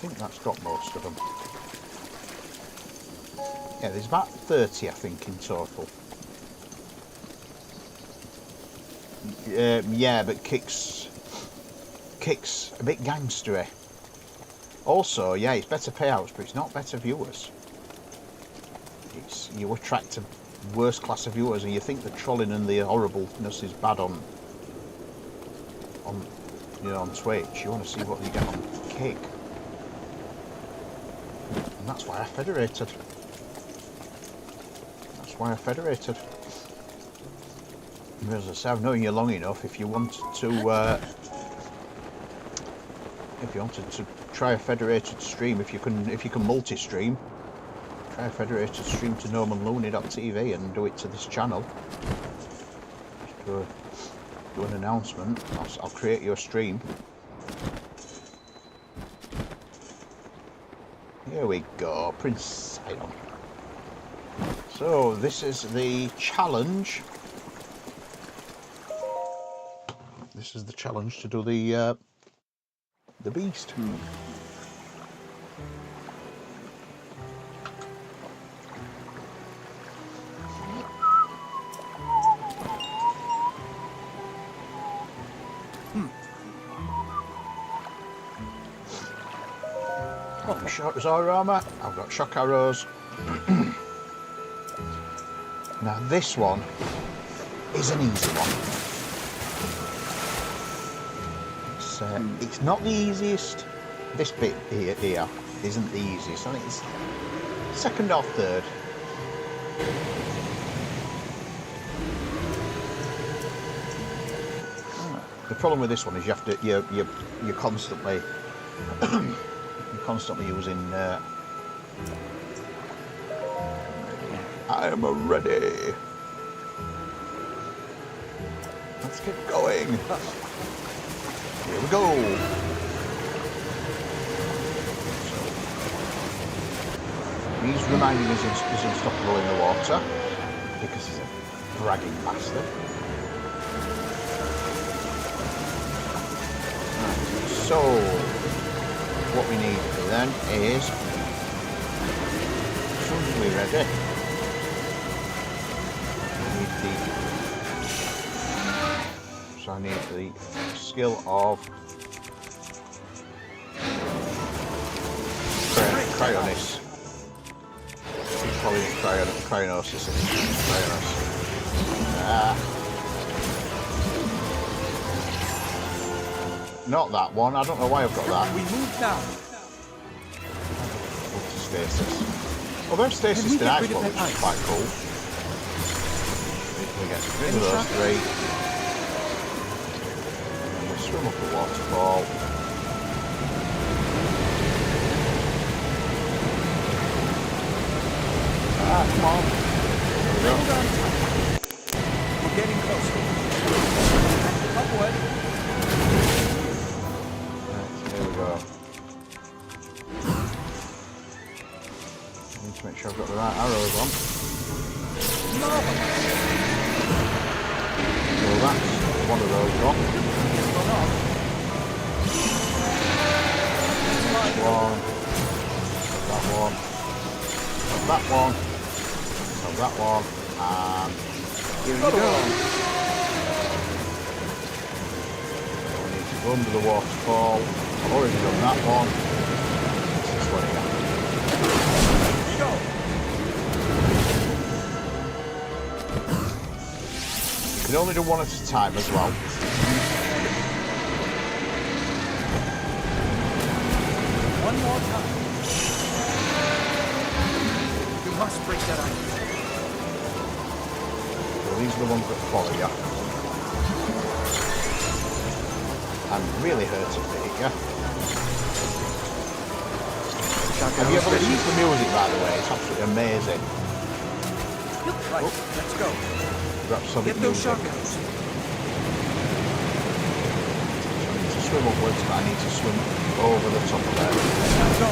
think that's got most of them. Yeah, there's about 30, I think, in total. Yeah, but Kick's a bit gangstery. Also, yeah, it's better payouts, but it's not better viewers. You attract a worse class of viewers, and you think the trolling and the horribleness is bad on Twitch. You want to see what you get on Kick. And that's why I federated. As I say, I've known you long enough. If you wanted to try a federated stream, if you can multi-stream, try a federated stream to gnomeandlooney.tv and do it to this channel. Do an announcement. I'll create your stream. Here we go, Prince Sidon. So this is the challenge. This is the challenge to do the beast. Short armor. I've got shock arrows. Now this one is an easy one. It's not the easiest, this bit here isn't the easiest. I think it's second or third. The problem with this one is you have to you're constantly you're constantly using. I am ready. Let's get going. Here we go. He's reminding us he's unstoppable in the water because he's a bragging bastard. Right, so what we need then is, as soon as we're ready, I need the skill of cryonis. He's probably cryonosis. Not that one. I don't know why I've got that. We move now. Stasis. Although stasis to ice one, which is quite cool. We get rid of those three. Swim up the waterfall. Come on. There we go. We're getting closer. Upward. Right, here we go. I need to make sure I've got the right arrows on. So that's one of those gone. One, that one, that one, that one, and here we go. We need to go under the waterfall. I've already done that one. It's this one here. You can only do one at a time as well. One more time. You must break that ice. So these are the ones that follow you. And really hurts if they hit you. Have you ever listened to the music, by the way? It's absolutely amazing. Right, let's go. Rhapsodic Get those music. shotguns. I need to swim upwards, but I need to swim over the top of it. Let's go.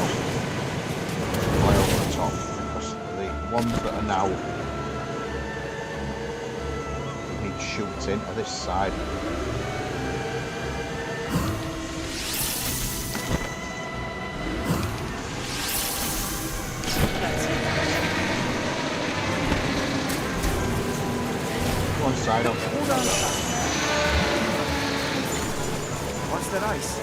Fly over the top, because the ones that are now need shooting are this side. One side up. Hold on. Watch that ice.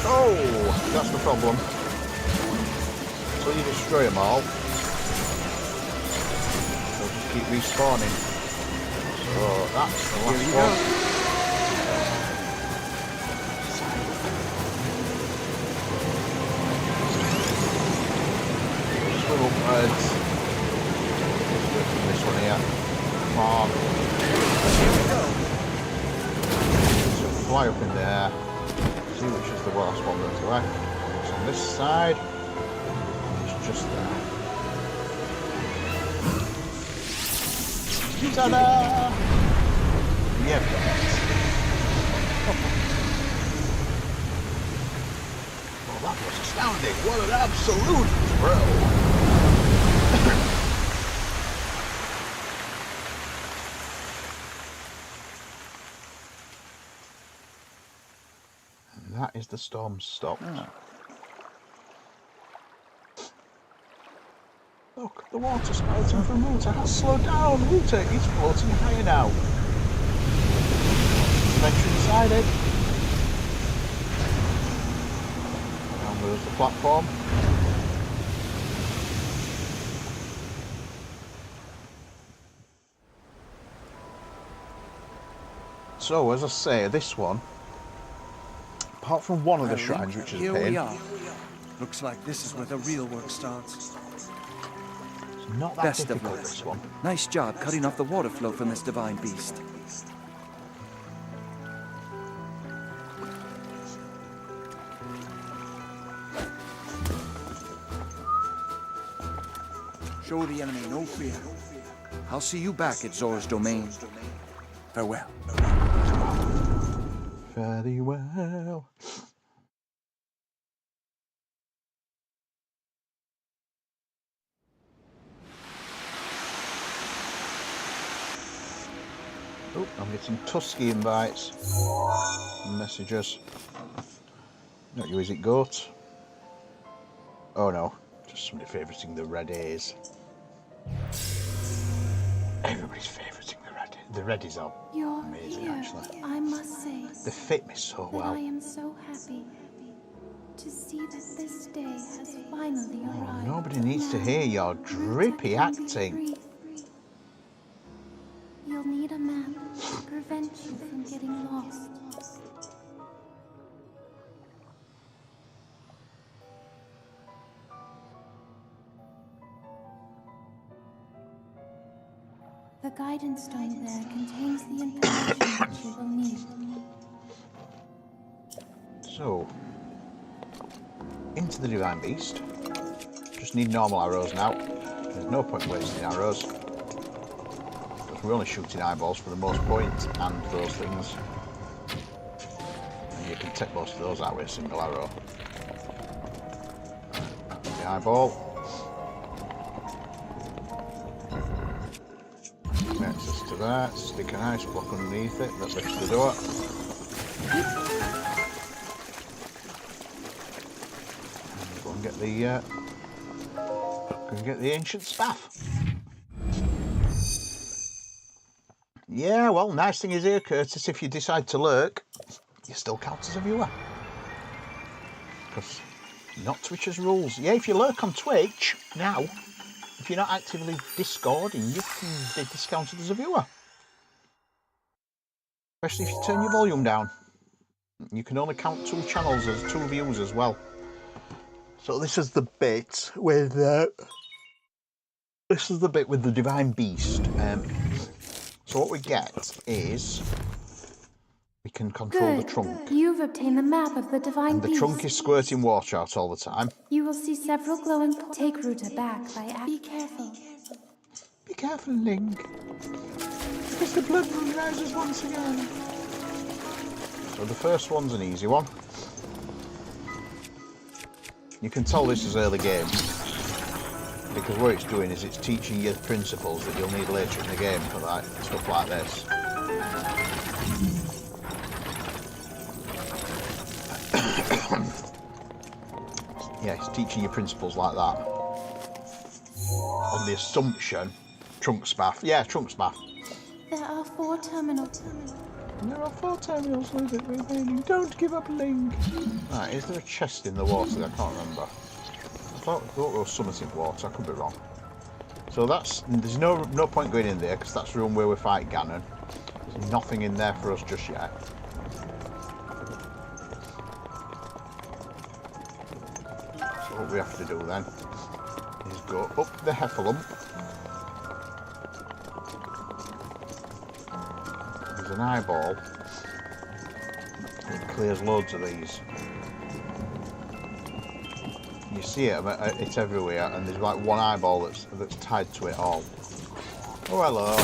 Oh, that's the problem. So you destroy them all, they'll just keep respawning. So that's the last one. Swim upwards. This one here. Come on. Here we go. So fly up in there. See which is the last one that's left. It's on this side. It's just there. Ta-da! Yeah. Well, that was astounding. What an absolute thrill. That is the storm stopped. Look, the water spouting from Router has slowed down. Router is floating higher now. Venture inside it. Down goes the platform. So, as I say, this one, apart from one of the shrines, which is a Here pain, we are. Looks like this is where the real work starts. it's not that Best of difficult, luck. this one. Nice job cutting off the water flow from this divine beast. Show the enemy no fear. I'll see you back at Zora's domain. Farewell. Fare thee well. Oh, I'm getting Tusky invites. Messages. Not you, is it, goat? Oh no, just somebody favouriting the red A's. Everybody's favouriting the red. The reddies are amazing, actually. I must say They fit me so that well. I am so happy to see that this day has finally arrived. Nobody needs to hear your drippy acting. You'll need a map to prevent you from getting lost. The guidance stone there contains the information that you will need. So, into the Divine Beast. Just need normal arrows now. There's no point wasting arrows, because we're only shooting eyeballs for the most point and those things. And you can take most of those out with a single arrow. The eyeball. Access to that. Stick an ice block underneath it that lifts the door. And go and get the ancient spaff. Yeah, well, nice thing is here, Curtis, if you decide to lurk, you still count as a viewer. Because not Twitch's rules. Yeah, if you lurk on Twitch now, if you're not actively discording, you can be discounted as a viewer. Especially if you turn your volume down. You can only count 2 channels as 2 views as well. So this is the bit with the Divine Beast. So what we get is we can control the trunk. You've obtained the map of the divine And the beast. trunk is squirting water out all the time. You will see several glowing. Take Ruta back by. Be careful. Be careful, Link. Because the blood moon rises once again. So the first one's an easy one. You can tell this is early game, because what it's doing is it's teaching you the principles that you'll need later in the game for that stuff like this. Yeah, it's teaching you principles like that. On the assumption, trunk spaff. Yeah, trunk spaff. There are 4 terminals. There are 4 terminals remaining. Don't give up, Link. Right, is there a chest in the water? I can't remember. I thought there was something in water. I could be wrong. So there's no point going in there, because that's the room where we fight Ganon. There's nothing in there for us just yet. So what we have to do then is go up the Heffalump. There's an eyeball. It clears loads of these. You see it, it's everywhere, and there's like one eyeball that's tied to it all. Oh, hello.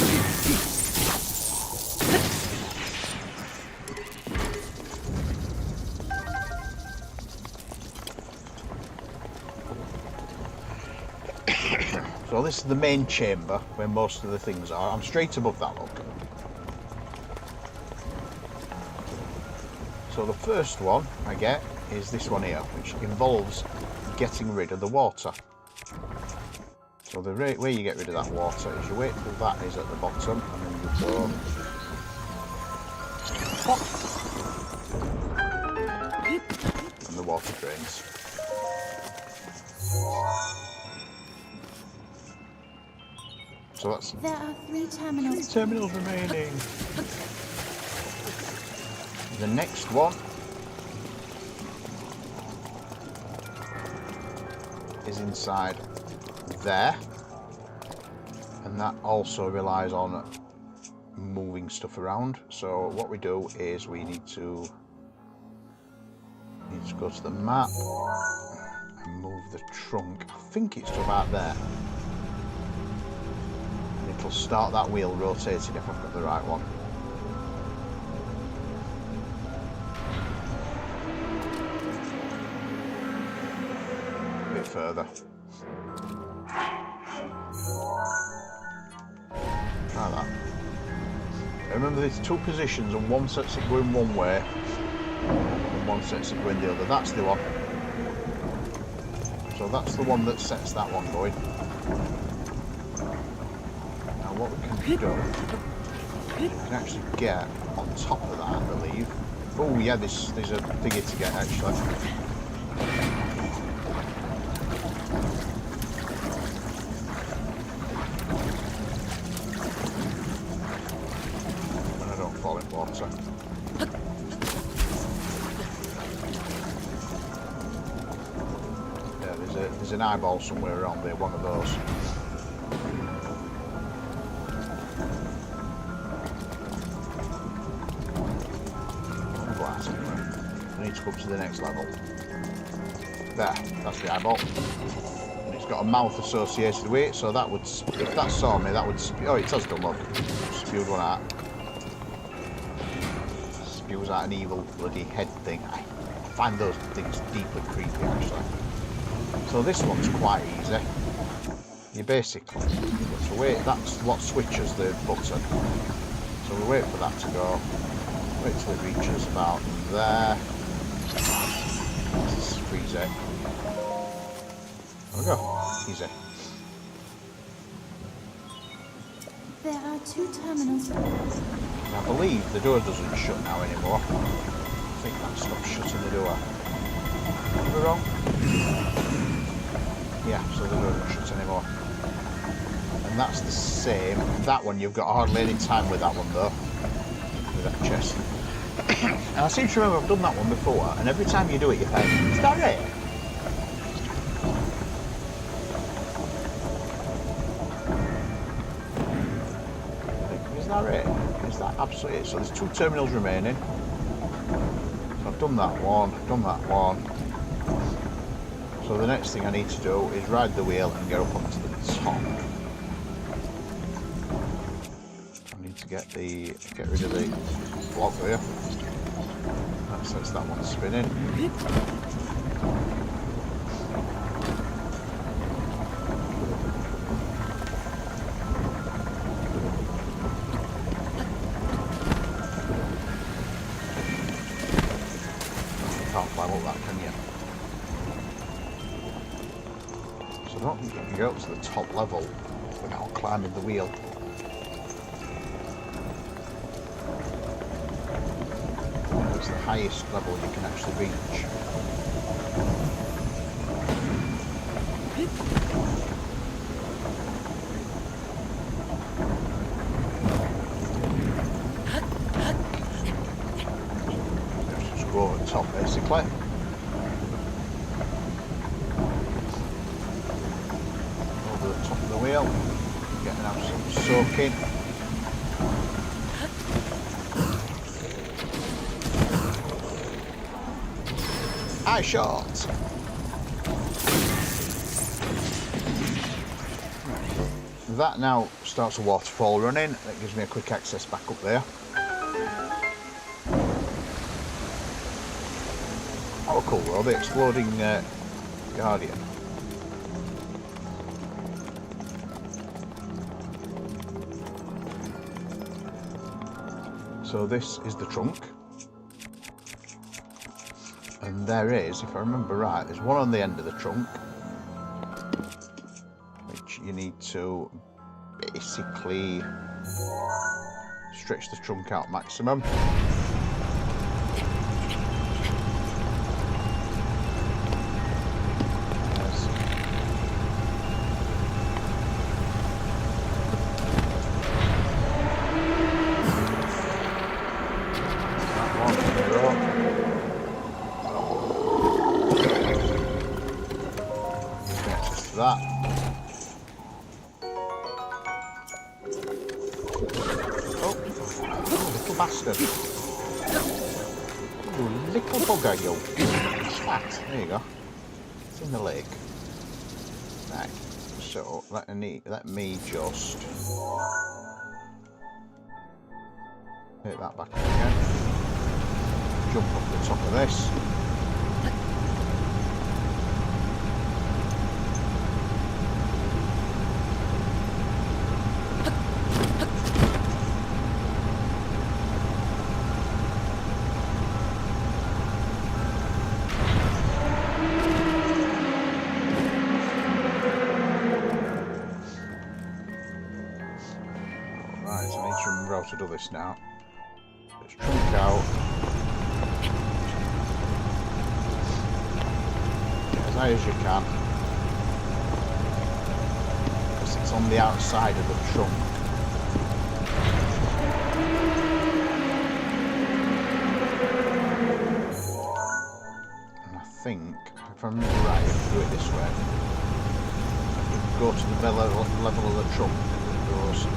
So this is the main chamber where most of the things are. I'm straight above that, look. So the first one I get is this one here, which involves getting rid of the water. So the way you get rid of that water is you wait till that is at the bottom and then you go pop, and the water drains. So that's There are 3 terminals. 3 terminals remaining. The next one is inside there, and that also relies on moving stuff around. So what we do is we need to go to the map and move the trunk. I think it's to about there. And it'll start that wheel rotating if I've got the right one. A bit further. Like that. Remember there's 2 positions and one sets it going one way and one sets it going the other. That's the one. So that's the one that sets that one going. Now what we can do, we can actually get on top of that, I believe. Oh yeah, there's a thingy to get actually. Water. Yeah, there's an eyeball somewhere around there, one of those. Glass anyway. I need to go up to the next level. There, that's the eyeball. And it's got a mouth associated with it, so that would, if that saw me, that would oh, it has done, look. Spewed one out. Spews out an evil bloody head thing. I find those things deeply creepy actually. So this one's quite easy. You basically, so wait, that's what switches the button. So we wait for that to go. Wait till it reaches about there. This is freeze it. There we go. Easy. There are 2 terminals. I believe the door doesn't shut now anymore. I think that stopped shutting the door. Am I wrong? Yeah, so the door doesn't shut anymore. And that's the same. That one you've got hardly any time with that one though. With that chest. And I seem to remember I've done that one before, and every time you do it you think, is that it? Is that it? Is that absolutely it? So there's 2 terminals remaining. So I've done that one, I've done that one. So the next thing I need to do is ride the wheel and get up onto the top. I need to get rid of the block there. That sets that one spinning. Can't climb up that, can you? So I don't think you can go up to the top level without climbing the wheel. It's the highest level you can actually reach. Just go over the top basically. Over the top of the wheel. Getting out some soaking. Eye shot! That now starts a waterfall running. That gives me a quick access back up there. Oh cool, well the exploding Guardian. So this is the trunk. And there is, if I remember right, there's one on the end of the trunk, which you need to basically stretch the trunk out maximum. That. Oh, little bastard. You little bugger, you. Spat. There you go. It's in the lake. Right. So, let me just hit that back up again. Jump up the top of this. To do this now. Let's trunk out. Get as high as you can. Because it's on the outside of the trunk. And I think, if I remember right, you have to do it this way. You go to the level of the trunk and it goes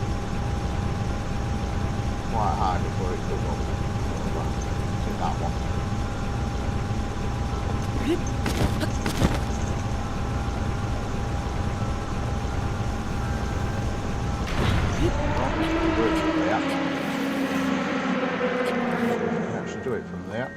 quite high before it goes up. Do that one. You can actually do it from there.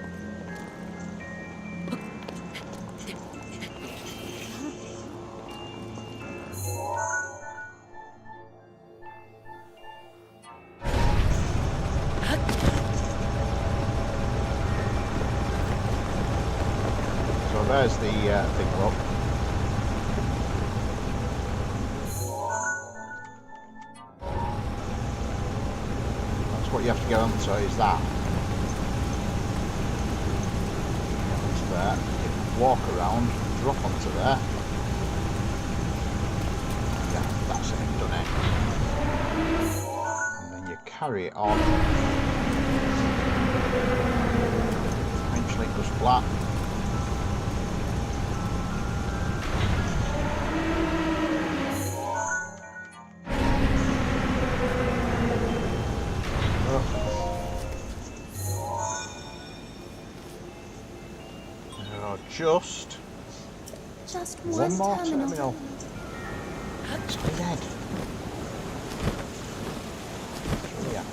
There's the thing up. That's what you have to get onto, is that. Get onto there. You walk around, drop onto there. Yeah, that's it, done it. And then you carry it on. Eventually it goes flat. Just one more terminal. It's dead. Yeah.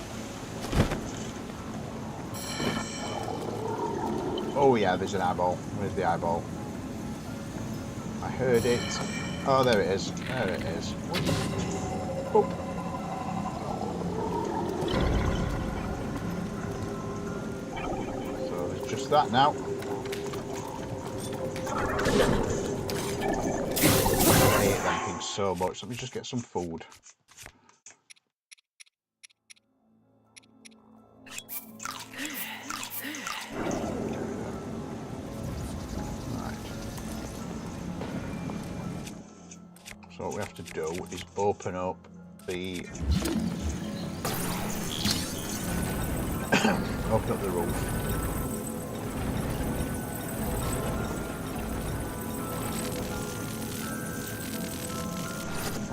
Oh yeah, there's an eyeball. Where's the eyeball? I heard it. Oh, there it is. There it is. Oh. So there's just that now. So much. Let me just get some food. Right. So what we have to do is open up the open up the roof.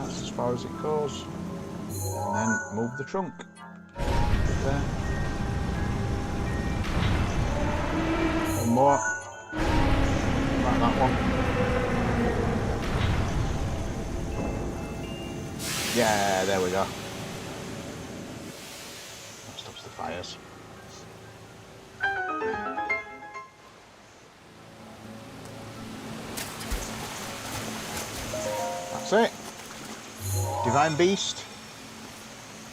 As far as it goes, and then move the trunk there. One more, like that one. Yeah, there we go. That stops the fires. That's it. Divine Beast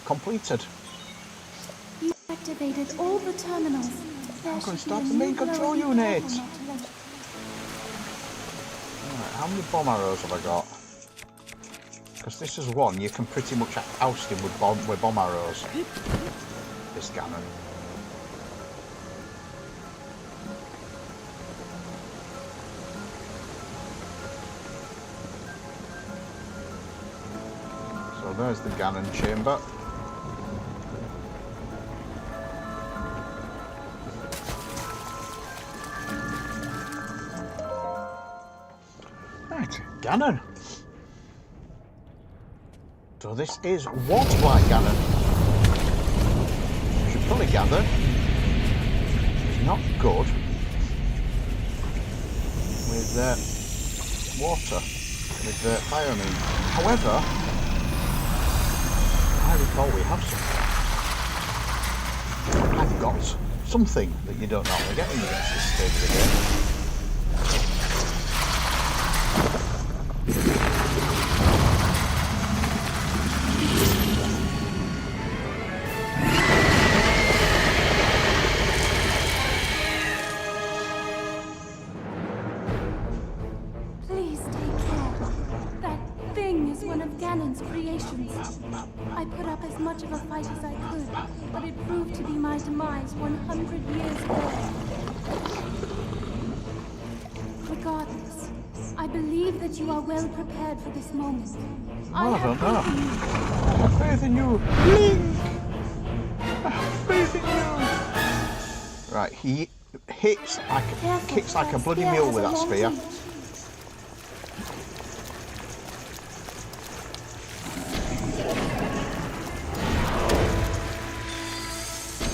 completed. You activated all the terminals. I'm going to start the main control unit. Alright, how many bomb arrows have I got? Because this is one you can pretty much oust him with bomb arrows. This Ganon. So there's the Ganon chamber. Right, Ganon. So this is Water-like Ganon. You should probably gather he's not good with water, with fire, I mean. However, I recall we have something. I've got something that you don't normally get when you get to this stage of the game. Please take care. That thing is one of Ganon's creations. I put up as much of a fight as I could, but it proved to be my demise 100 years ago. Regardless, I believe that you are well prepared for this moment. I don't know. I have faith in you. Link! I have faith in you. Right, he hits, kicks like a bloody mule with that spear.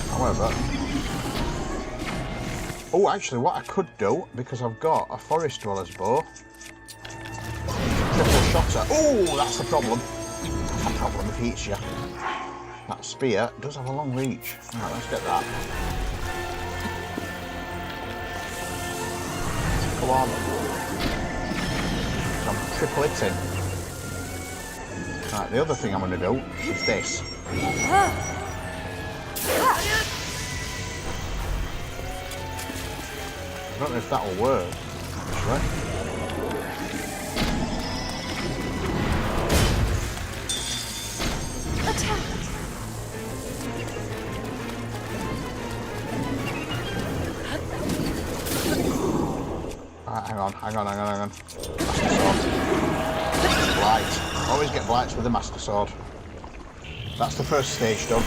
However, oh, actually, what I could do, because I've got a forest dweller's bow, triple shotter. Oh, that's the problem. That's the problem if he hits you. That spear does have a long reach. Right, let's get that. Come on. I'm triple hitting. Right, the other thing I'm going to do is this. I don't know if that'll work, actually. Hang on. Master sword. Blight. Always get blights with the Master Sword. That's the first stage done.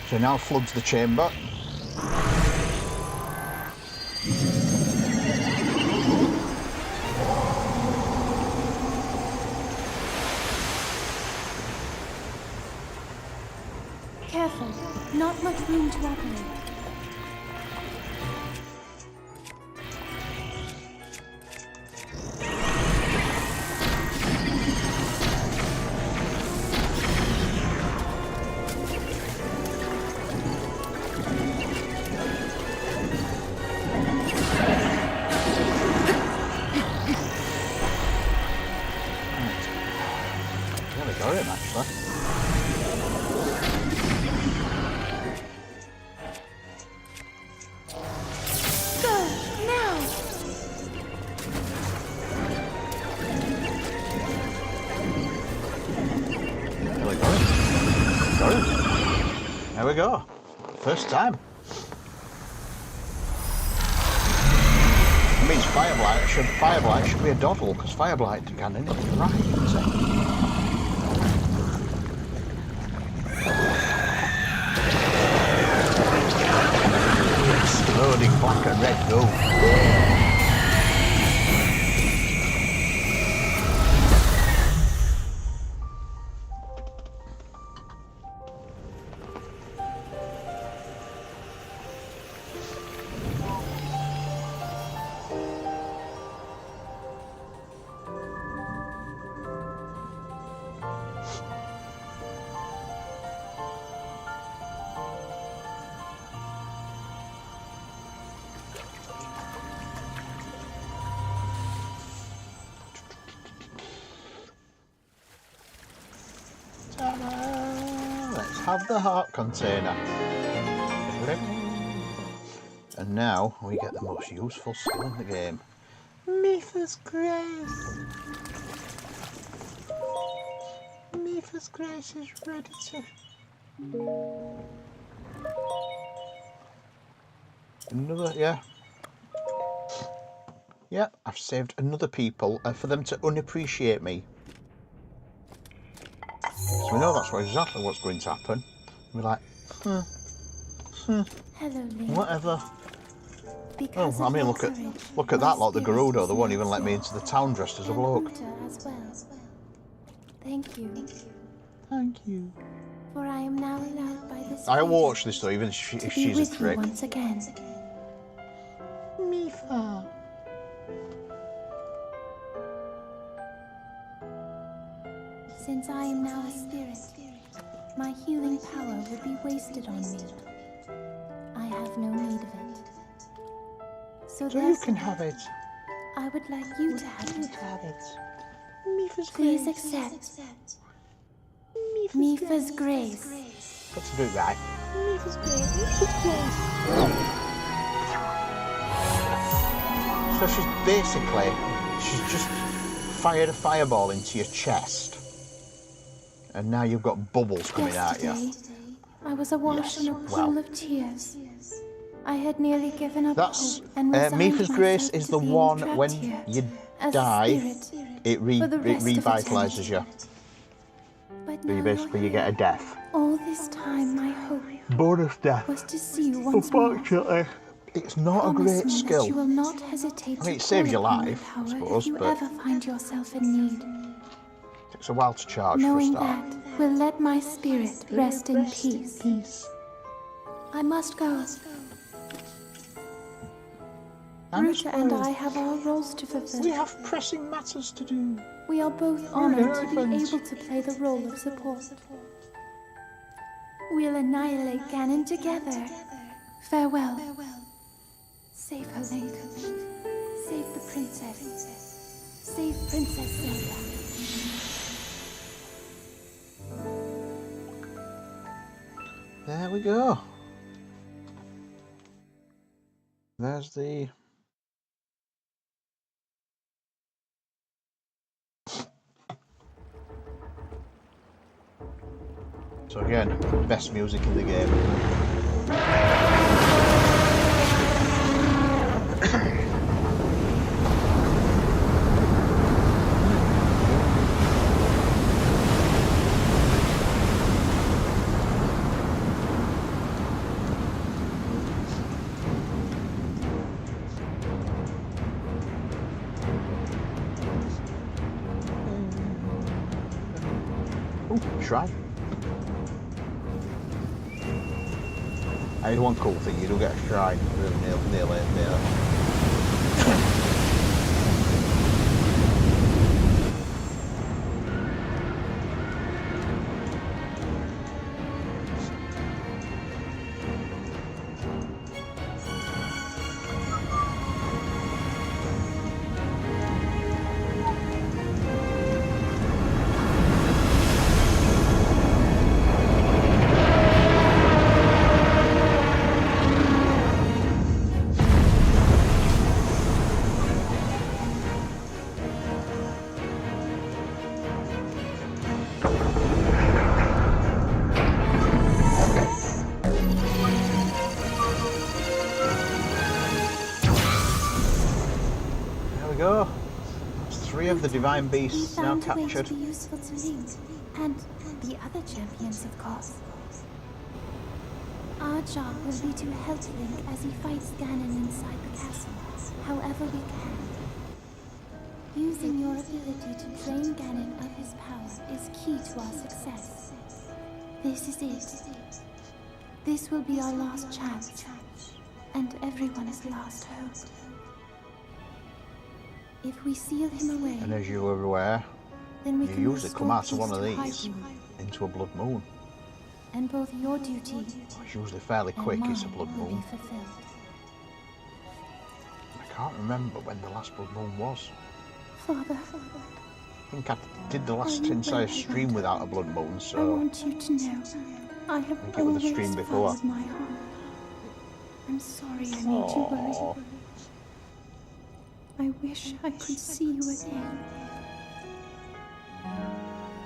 So now floods the chamber. Careful, not much room to operate. Got him, actually. Go, now! Really got him. Got him. There we go. First time. It means Fireblight should be a doddle, because Fireblight can anything right, isn't it? Exploding black and red gold. Let's have the heart container. And now we get the most useful skill in the game. Mythos Grace. Mipha's Grace is ready to... Another, yeah. Yeah, I've saved another people for them to unappreciate me. So we know that's exactly what's going to happen. We're like, Hello, Link. whatever. Because Oh, I mean, look at that lot, the Gerudo. They won't even let me into the town dressed as a bloke. As well. Thank you. Thank you. For I am now allowed by this. I watch this though, even if she's a trick. Once again. Mipha. Since I am now a spirit, my healing power would be wasted on me. I have no need of it. So you can have it. I would like you to have it. Mipha's Please accept Mipha's grace. Let's do that. Mipha's grace. So she's just fired a fireball into your chest. And now you've got bubbles coming out you. I was awash in a pool of tears. I had nearly given up That's hope and Mipha's Grace is the one when you die, it revitalizes you. But So you basically get a death. all this time my hope Bonus death. was to see you once more. Unfortunately, it's not a Promise great me skill. that you will not hesitate I mean, it to saves call your upon my life, I power suppose, if you but- ever find yourself in need. Takes a while to charge for a Knowing start. that will let my spirit rest in peace. I must go. Ruta and I have our roles to fulfill. We have pressing matters to do. We are both honored to be able to play the role of support. We'll annihilate Ganon together. Farewell. Save her, Link. Save the princess. Save Princess Zelda. There we go. There's the... So again, best music in the game. Oh, shrine. I had one cool thing, you do get a shrine nearly there. Go. That's 3 of the divine beasts now captured. To be useful to Link and the other champions, of course. Our job will be to help Link as he fights Ganon inside the castle, however we can. Using your ability to drain Ganon of his power is key to our success. This is it. This will be our last chance, and everyone's last hope. If we seal him away, And as you were aware, then we you can usually come out of restore one of peace to these Hyrule. into a blood moon. And both your duty It's usually fairly and quick, mine it's a blood will be moon. fulfilled. I can't remember when the last blood moon was. Father, I think I did the last entire stream without a blood moon, I so... want you to know I have think it was the always stream before. followed my heart. I'm sorry I made you worry. Aww. I wish I could see you again.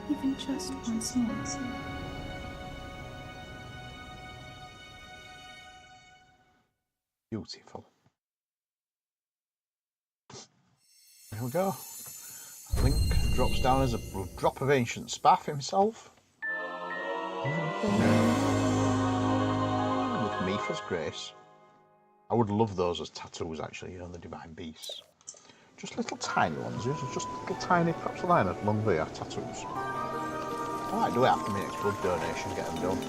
even just once more. Beautiful. There we go. Link drops down as a drop of ancient spaff himself. With Mifa's grace. I would love those as tattoos actually, you know, the divine beasts. Just little tiny ones, just little tiny, perhaps a line of long there tattoos. I might do it after my next blood donation, get them done.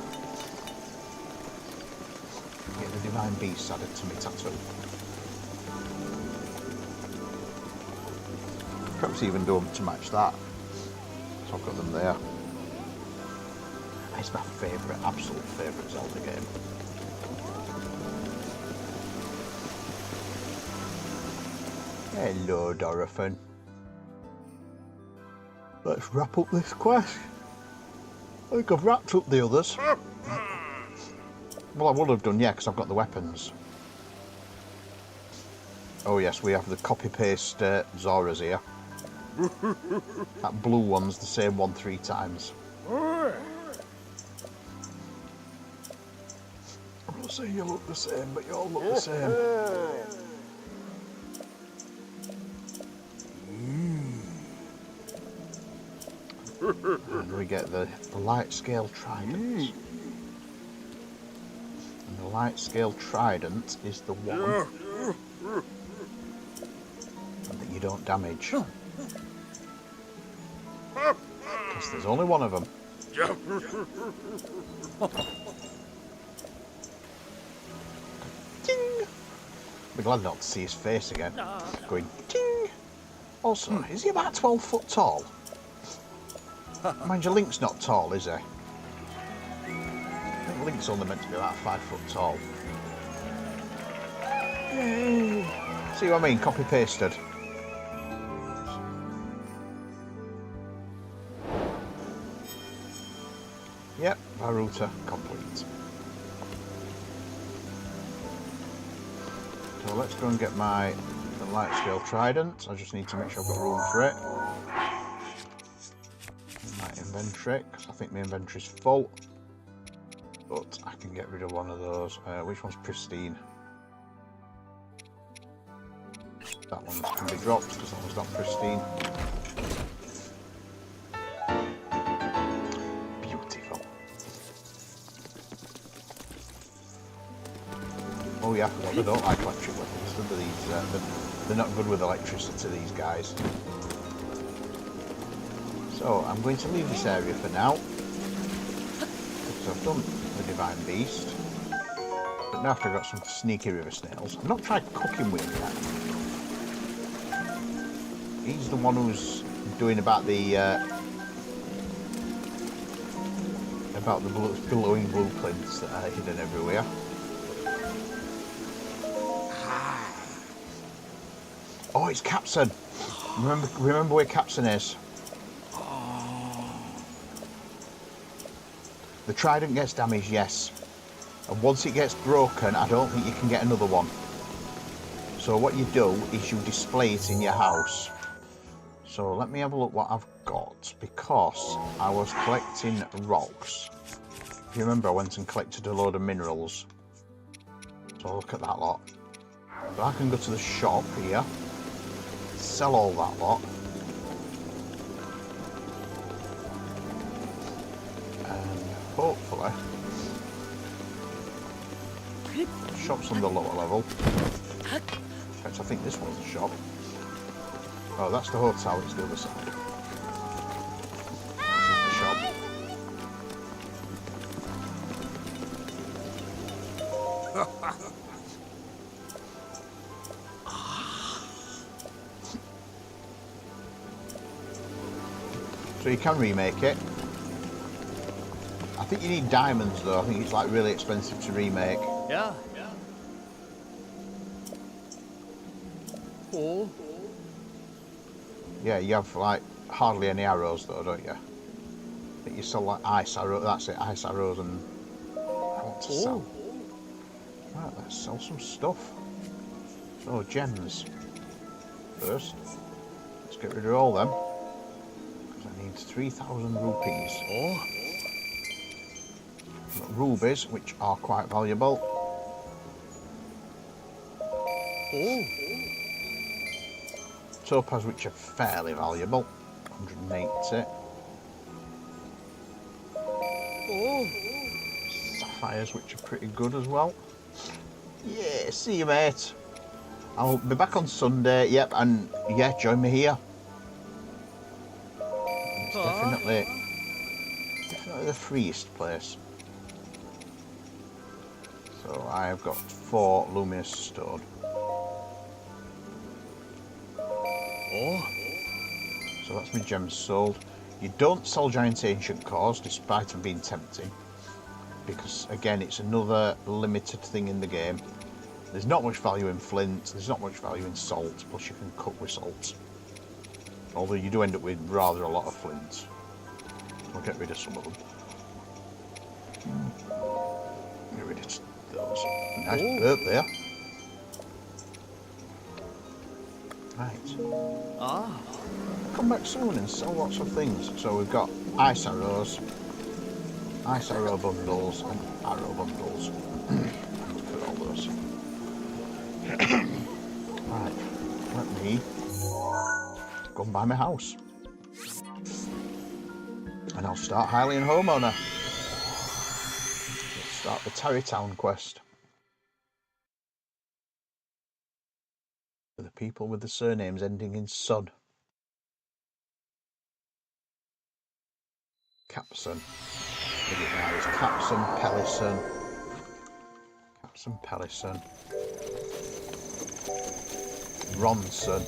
Get the divine beasts added to my tattoo. Perhaps even do them to match that. So I've got them there. It's my favourite, absolute favourite Zelda game. Hello, Dorothy. Let's wrap up this quest. I think I've wrapped up the others. Well, I would have done, yeah, because I've got the weapons. Oh yes, we have the copy-paste Zoras here. That blue one's the same one 3 times. I'm not saying you look the same, but you all look the same. And we get the light scale trident. And the light scale trident is the one that you don't damage. Because there's only one of them. Ding! Be glad not to see his face again. Going ding! Also, is he about 12 foot tall? Mind you, Link's not tall, is he? I think Link's only meant to be about 5 foot tall. Yay! See what I mean? Copy pasted. Yep, Varuta complete. So let's go and get the light scale trident. I just need to make sure I've got room for it. My inventory, because I think my inventory's full. But I can get rid of one of those. Which one's pristine? That one can be dropped because that one's not pristine. Beautiful. Oh yeah, well, they don't like electric weapons, do they? They're not good with electricity, these guys. So I'm going to leave this area for now. Because I've done the divine beast. But now after I've got some sneaky river snails. I've not tried cooking with him yet. He's the one who's doing about the glowing blueprints that are hidden everywhere. Oh, it's Capson. Remember where Capson is. The trident gets damaged, yes. And once it gets broken, I don't think you can get another one. So what you do is you display it in your house. So let me have a look what I've got, because I was collecting rocks. If you remember, I went and collected a load of minerals. So look at that lot. So I can go to the shop here, sell all that lot. And hopefully, the shop's on the lower level. In fact, I think this one's the shop. Oh, that's the hotel, it's the other side. This is the shop. So you can remake it. I think you need diamonds though, I think it's like really expensive to remake. Yeah. Oh. Yeah, you have like hardly any arrows though, don't you? I think you sell like ice arrows, that's it, ice arrows and I want to sell. Right, let's sell some stuff. So gems. First, let's get rid of all them. Because I need 3,000 rupees. Oh. Got rubies, which are quite valuable. Oh. Topaz, which are fairly valuable. 180. Oh. Sapphires, which are pretty good as well. Yeah, see you, mate. I'll be back on Sunday. Yep, and yeah, join me here. It's definitely the freest place. So I have got 4 luminous stone. Oh. So that's my gems sold. You don't sell giant ancient cores, despite them being tempting, because again, it's another limited thing in the game. There's not much value in flint, there's not much value in salt, plus you can cook with salt. Although you do end up with rather a lot of flint. I'll get rid of some of them. Get rid of those. Nice burp there. Right. Ah. Come back soon and sell lots of things. So we've got ice arrows, ice arrow bundles, and arrow bundles. Let's put all those. Right, let me go and buy my house. And I'll start hiring a homeowner. Let's start the Tarrytown quest. For the people with the surnames ending in son. Capson. Look at that, it's Capson, Pellison. Capson, Pellison. Ronson.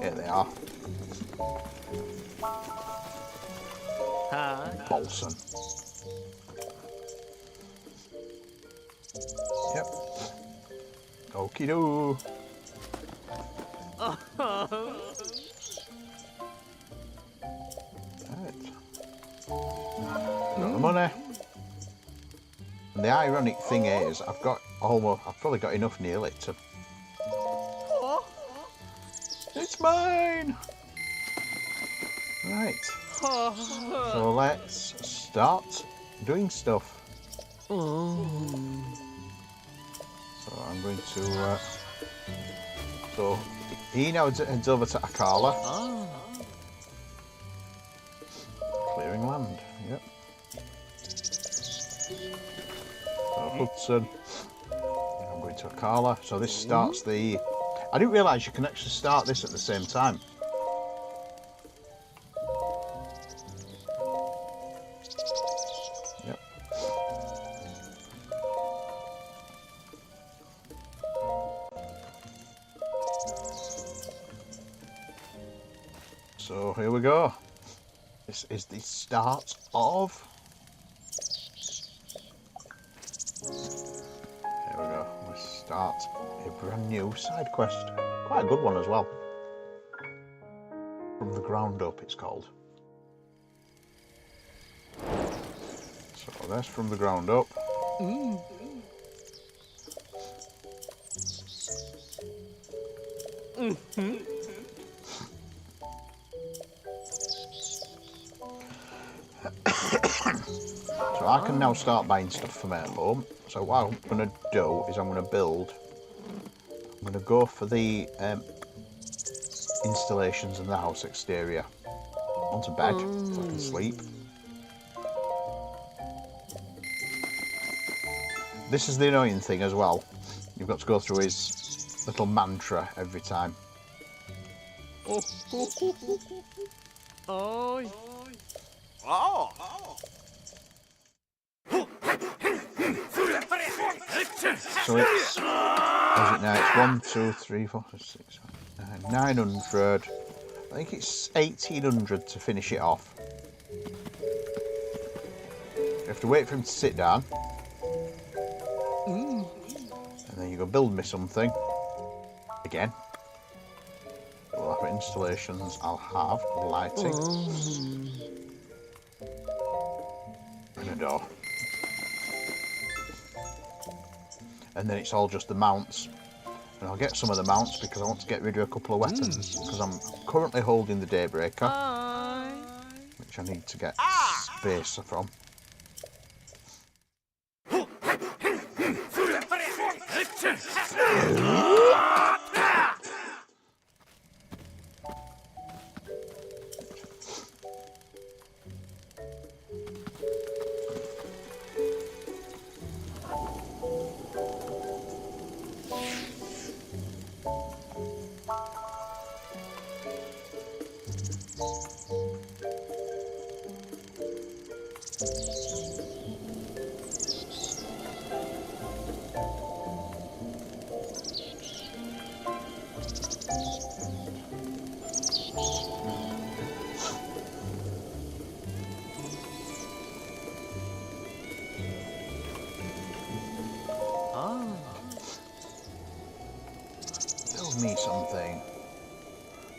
Here they are. Hi. Bolson. Yep. Okie doo. Right. Got the money. And the ironic thing is, I've probably got enough nearly to. It's mine! Right. So let's start doing stuff. So I'm going to. So he now heads over to Akala. Clearing land. Yep. So Hudson. I'm going to Akala. So this starts the. I didn't realise you can actually start this at the same time. Yep. So here we go. This is the start of. Here we go. We start a brand new side quest. Quite a good one as well. From the ground up, it's called. So that's from the ground up. So I can now start buying stuff for my home. So what I'm going to do is I'm going to go for the installations in the house exterior. Onto bed so I can sleep. This is the annoying thing as well. You've got to go through his little mantra every time. Oi. So it's, what is it now? It's 1, 2, 3, 4, 5, 6, 7, 8, 900. I think it's 1800 to finish it off. You have to wait for him to sit down. And then you go build me something. Again. We'll have installations, I'll have lighting. And a door. And then it's all just the mounts. And I'll get some of the mounts because I want to get rid of a couple of weapons. Because I'm currently holding the Daybreaker, which I need to get space from. Build me something.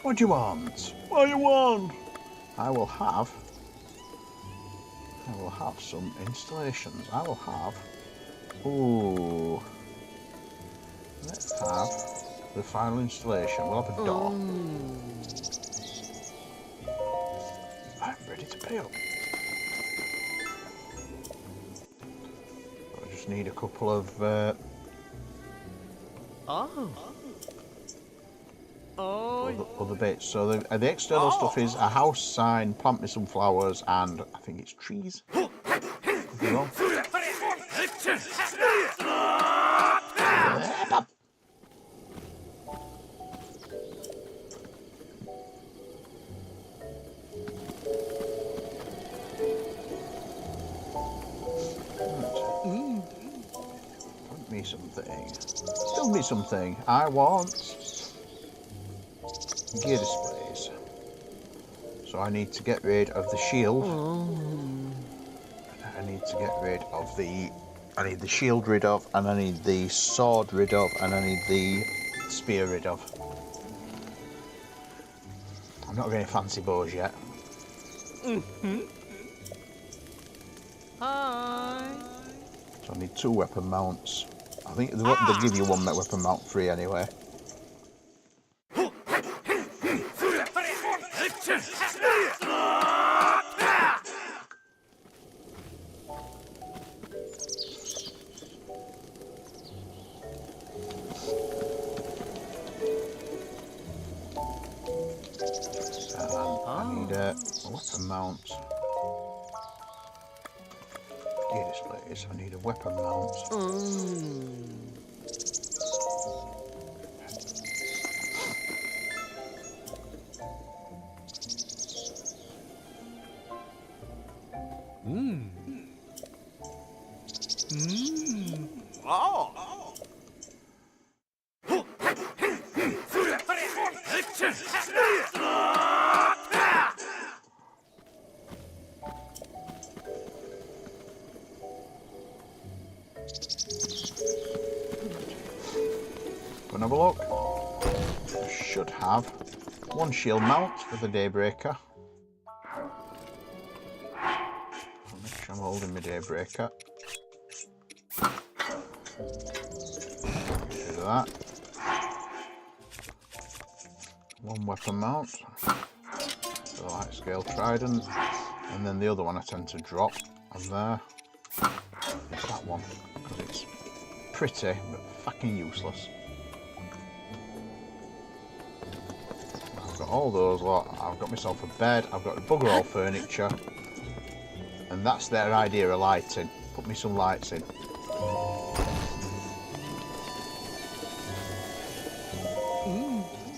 What do you want? What do you want? I will have some installations. I will have. Ooh. Let's have the final installation. We'll have a door. I'm ready to pay up. I just need a couple of other bits. So the external stuff is a house sign, plant me some flowers, and I think it's trees. Could be wrong. Plant me something. Build me something. I want gear displays. So I need to get rid of the shield. I need to get rid of the... I need the shield rid of, and I need the sword rid of, and I need the spear rid of. I'm not getting fancy bows yet. Hi. So I need 2 weapon mounts. I think they give you 1 weapon mount free anyway. I need a weapon mount. Gear displays. I need a weapon mount. Go and have a look. I should have 1 shield mount for the Daybreaker. I'll make sure I'm holding my Daybreaker. Do that. 1 weapon mount. The light scale trident. And then the other one I tend to drop on there. It's that one. Because it's pretty, but fucking useless. I've got all those lot. I've got myself a bed. I've got bugger all furniture. And that's their idea of lighting. Put me some lights in.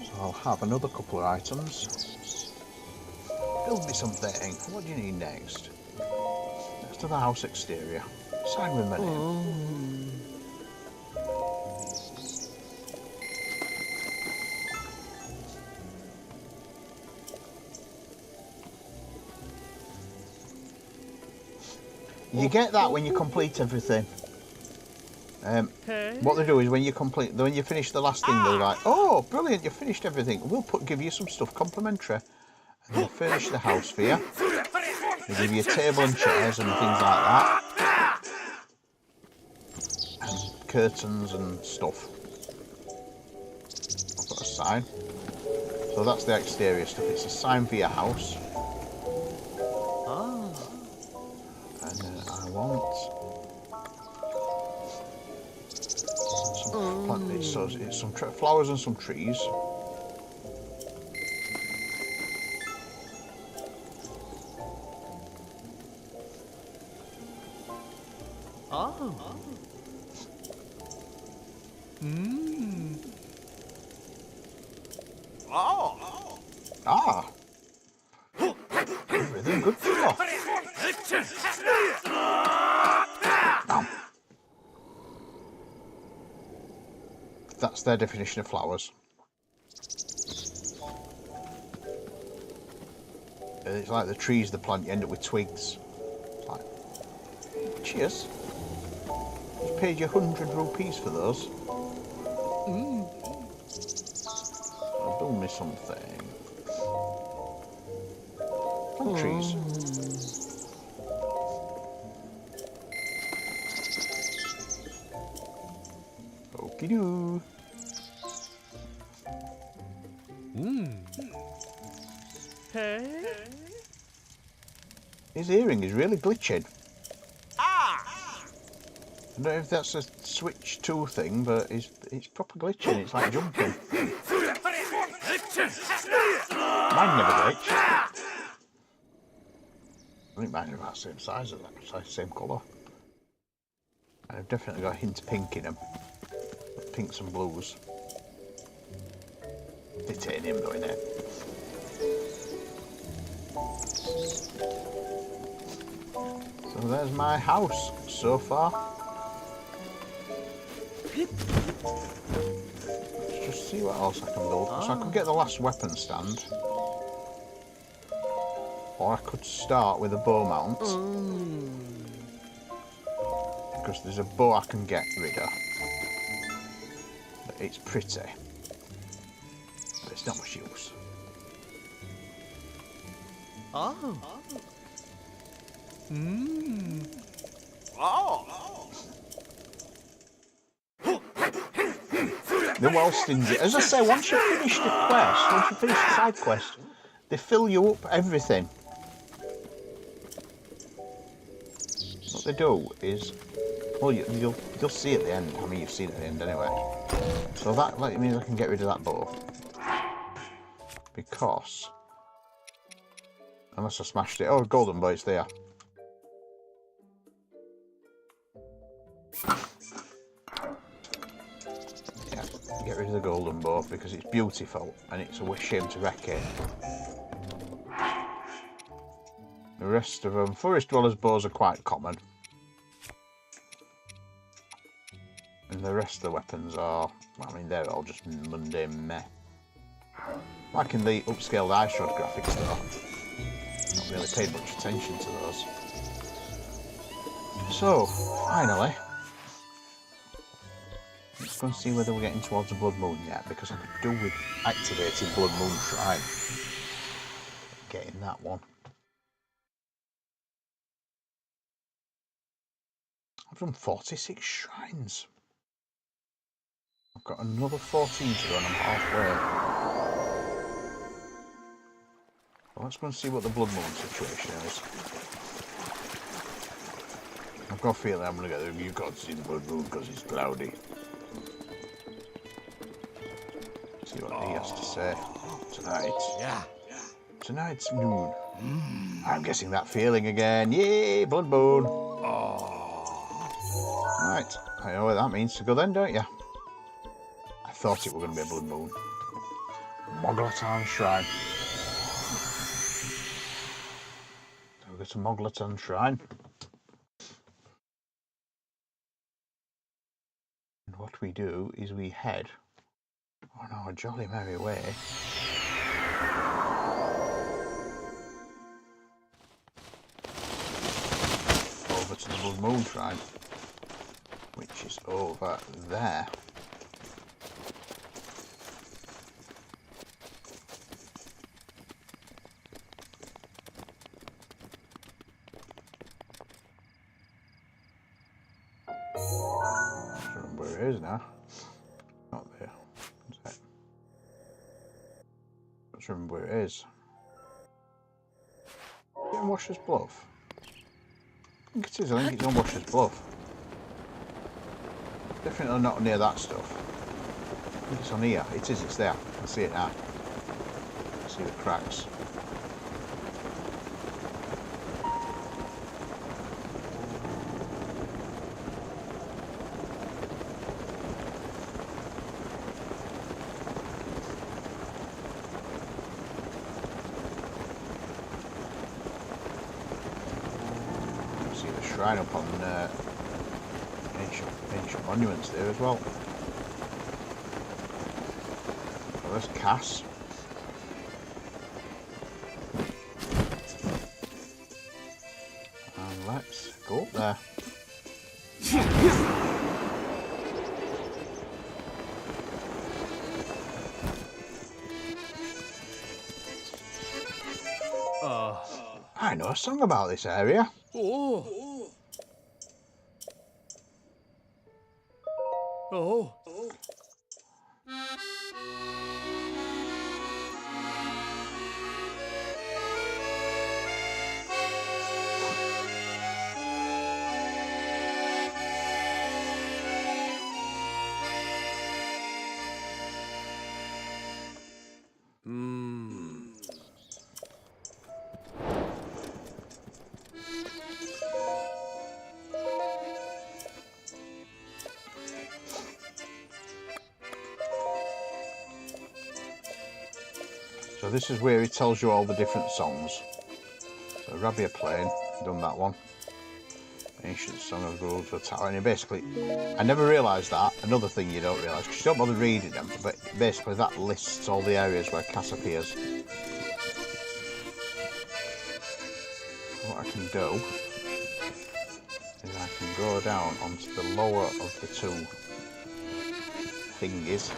So I'll have another couple of items. Build me something. What do you need next? Next to the house exterior. Sign with my name. You get that when you complete everything. What they do is when you finish the last thing, they're like, "Oh, brilliant! You finished everything. We'll give you some stuff complimentary." And they furnish the house for you. They give you a table and chairs and things like that, and curtains and stuff. sign. So that's the exterior stuff. It's a sign for your house. Ah. And I want some plant. It's some flowers and some trees. Oh. Mmm. Oh. Ah. Everything good to go. That's their definition of flowers. It's like the trees, the plant, you end up with twigs. It's like, cheers. Just paid you 100 rupees for those. So build me something. Plant trees. Okie doo. Hey. His hearing is really glitching. Ah. I don't know if that's a Switch 2 thing, but it's proper glitching. It's like jumping. Mine never glitched. I think mine are about the same size as that, same colour. I've definitely got a hint of pink in them. Pinks and blues. Titanium though, innit? So there's my house so far. Let's just see what else I can build. So I could get the last weapon stand. Or I could start with a bow mount. Because there's a bow I can get rid of. But it's pretty. But it's not much use. Oh. Mmm. Oh. They're well stingy. As I say, once you finish the quest, once you finish the side quest, they fill you up everything. What they do is, well, you'll see at the end. I mean, you've seen it at the end anyway. So that means I can get rid of that bow. Because, unless I smashed it. Oh, golden bow, it's there. Yeah, get rid of the golden bow because it's beautiful and it's a shame to wreck it. The rest of them, forest dwellers' bows are quite common. And the rest of the weapons are, well, I mean, they're all just mundane meh. Like in the upscaled ice rod graphics though. Not really paid much attention to those. So, finally, let's go and see whether we're getting towards the Blood Moon yet, because I could do with activating Blood Moon Shrine. Getting that one. I've done 46 shrines. I've got another 14 to go and I'm halfway. Well, let's go and see what the Blood Moon situation is. I've got a feeling I'm going to get the you can't see the Blood Moon because it's cloudy. See what he has to say tonight. Yeah. Tonight's noon. I'm guessing that feeling again. Yay, Blood Moon. Right, I know what that means to go then, don't you? I thought it were going to be a Blood Moon. Moglotan Shrine. So we go to Moglotan Shrine. And what we do is we head on our jolly merry way over to the Blood Moon Shrine, which is over there. I don't remember where it is now. Not there. Is it? Let's remember where it is. Is it on Washer's Bluff? I think it is. I think it's on Washer's Bluff. Definitely not near that stuff. I think it's on here. It is. It's there. I can see it now. I see the cracks. Shrine up on ancient monuments there as well. Oh, there's Cass. And let's go up there. I know a song about this area. Oh. Oh. So this is where he tells you all the different songs. So Rabia Plain, done that one. Ancient Song of Rules for Tower. And basically, I never realised that. Another thing you don't realise, because you don't bother reading them, but basically that lists all the areas where Cass appears. What I can do is I can go down onto the lower of the two thingies.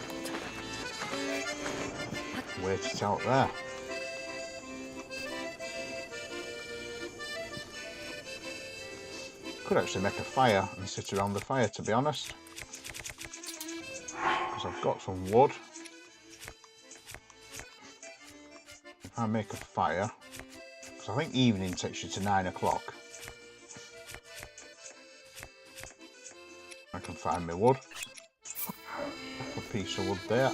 Wait it out there. Could actually make a fire and sit around the fire, to be honest, because I've got some wood. If I make a fire, because I think evening takes you to 9 o'clock, I can find my wood. A piece of wood there.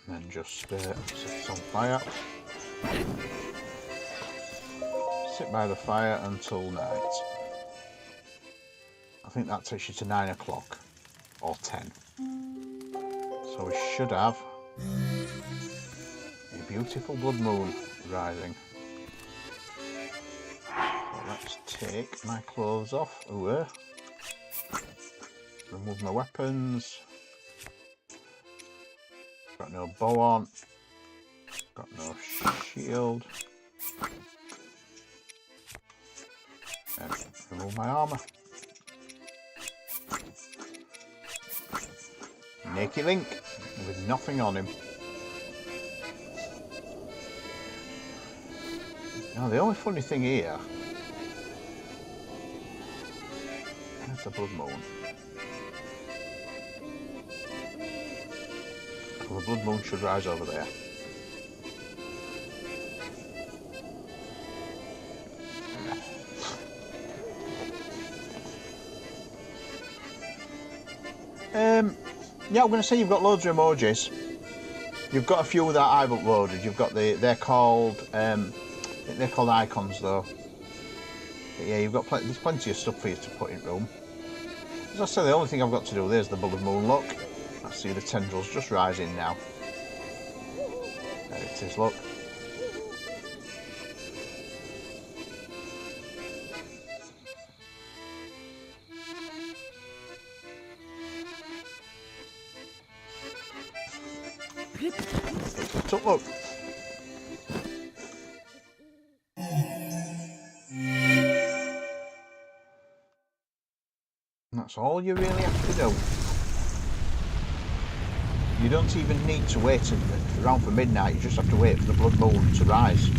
And then just set it on fire. Sit by the fire until night. I think that takes you to 9 o'clock or 10. So we should have a beautiful blood moon rising. So let's take my clothes off. Ooh, remove my weapons. Got no bow on. Got no shield. And remove my armour. Naked Link with nothing on him. Now the only funny thing here, that's a blood moon. Well, the blood moon should rise over there. Yeah, I'm going to say you've got loads of emojis. You've got a few that I've uploaded. You've got they're called icons though. But yeah, you've got there's plenty of stuff for you to put in room. As I say, the only thing I've got to do, there's the blood moon look. I see the tendrils just rising now. There it is, look. It's up, look. And that's all you really have to do. You don't even need to wait around for midnight, you just have to wait for the blood moon to rise. I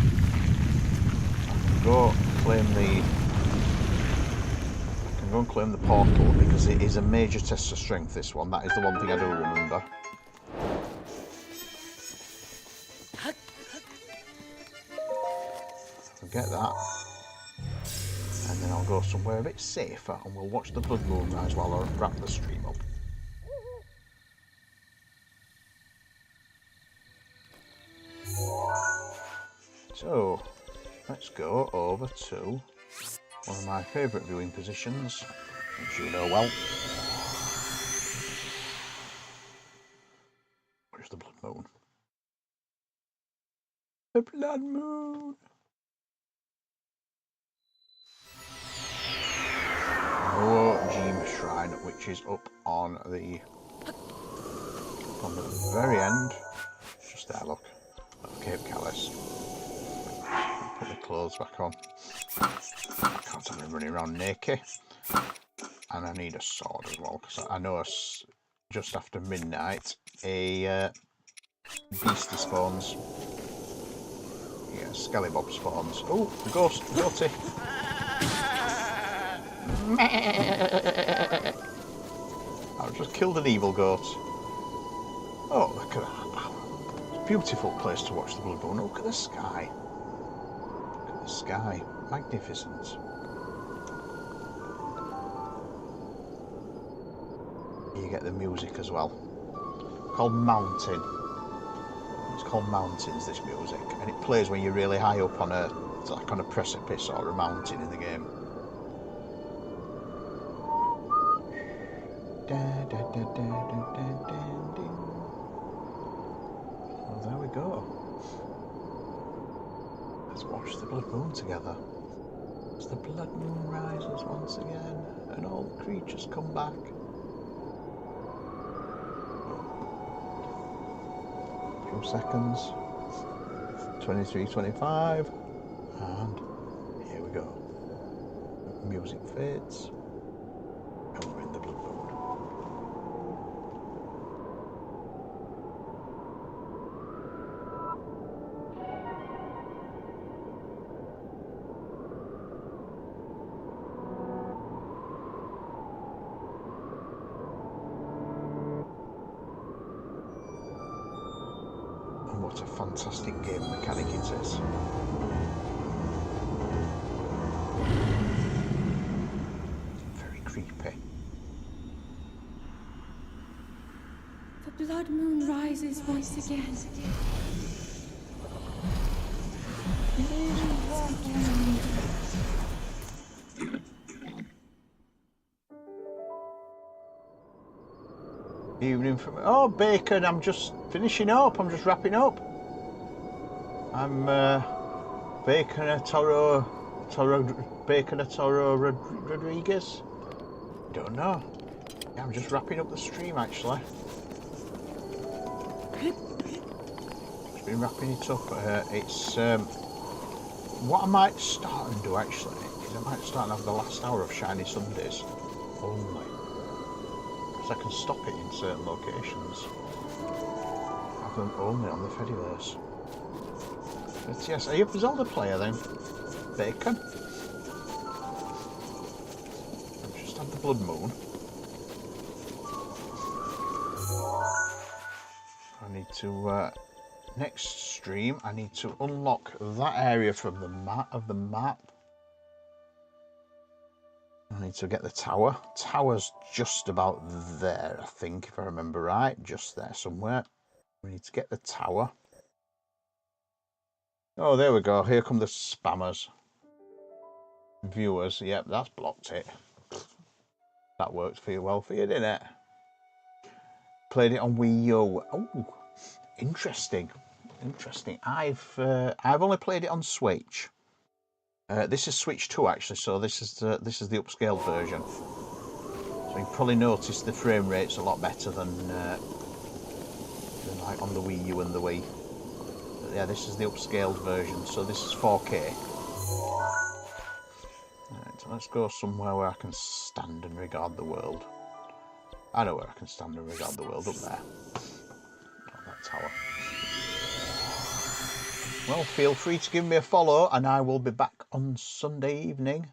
can go and claim the portal because it is a major test of strength, this one. That is the one thing I do remember. get that. And then I'll go somewhere a bit safer and we'll watch the blood moon rise while I wrap the stream up. So, let's go over to one of my favourite viewing positions, which you know well. Where's the blood moon? The blood moon! Jim Shrine, which is up on the very end. Just there, look. Cape Callus. Put the clothes back on. I can't have him running around naked. And I need a sword as well, because I know just after midnight a beastie spawns. Yeah, Scallybob spawns. Oh, the ghost, guilty. I've just killed an evil goat. Oh, look at that. It's a beautiful place to watch the blood moon. Look at the sky. Look at the sky. Magnificent. You get the music as well. Called Mountain. It's called Mountains, this music. And it plays when you're really high up on a precipice or a mountain in the game. Well, there we go. Let's watch the blood moon together. As the blood moon rises once again, and all the creatures come back. A few seconds. 23, 25, and here we go. Music fades. And we're in the blood moon. And what a fantastic game mechanic it is. Very creepy. The blood moon rises once again. Evening from... Oh, Bacon, I'm just finishing up. I'm just wrapping up. I'm Bacon Rodriguez. Don't know. Yeah, I'm just wrapping up the stream actually. Just been wrapping it up. It's what I might start and do actually is I might start and have the last hour of Shiny Sundays only. I can stop it in certain locations. Have them only on the Fediverse. But yes, are you a Zelda player then? Bacon? I've just had the blood moon. I need to next stream I need to unlock that area from the map. I need to get the tower. Tower's just about there, I think, if I remember right. Just there somewhere. We need to get the tower. Oh, there we go. Here come the spammers. Viewers. Yep, that's blocked it. That worked for you well for you, didn't it? Played it on Wii U. Oh, interesting. Interesting. I've only played it on Switch. This is Switch 2 actually, so this is the upscaled version. So you probably noticed the frame rate's a lot better than like on the Wii U and the Wii. But yeah, this is the upscaled version, so this is 4K. Right, so let's go somewhere where I can stand and regard the world. I know where I can stand and regard the world, up there. On that tower. Well, feel free to give me a follow and I will be back on Sunday evening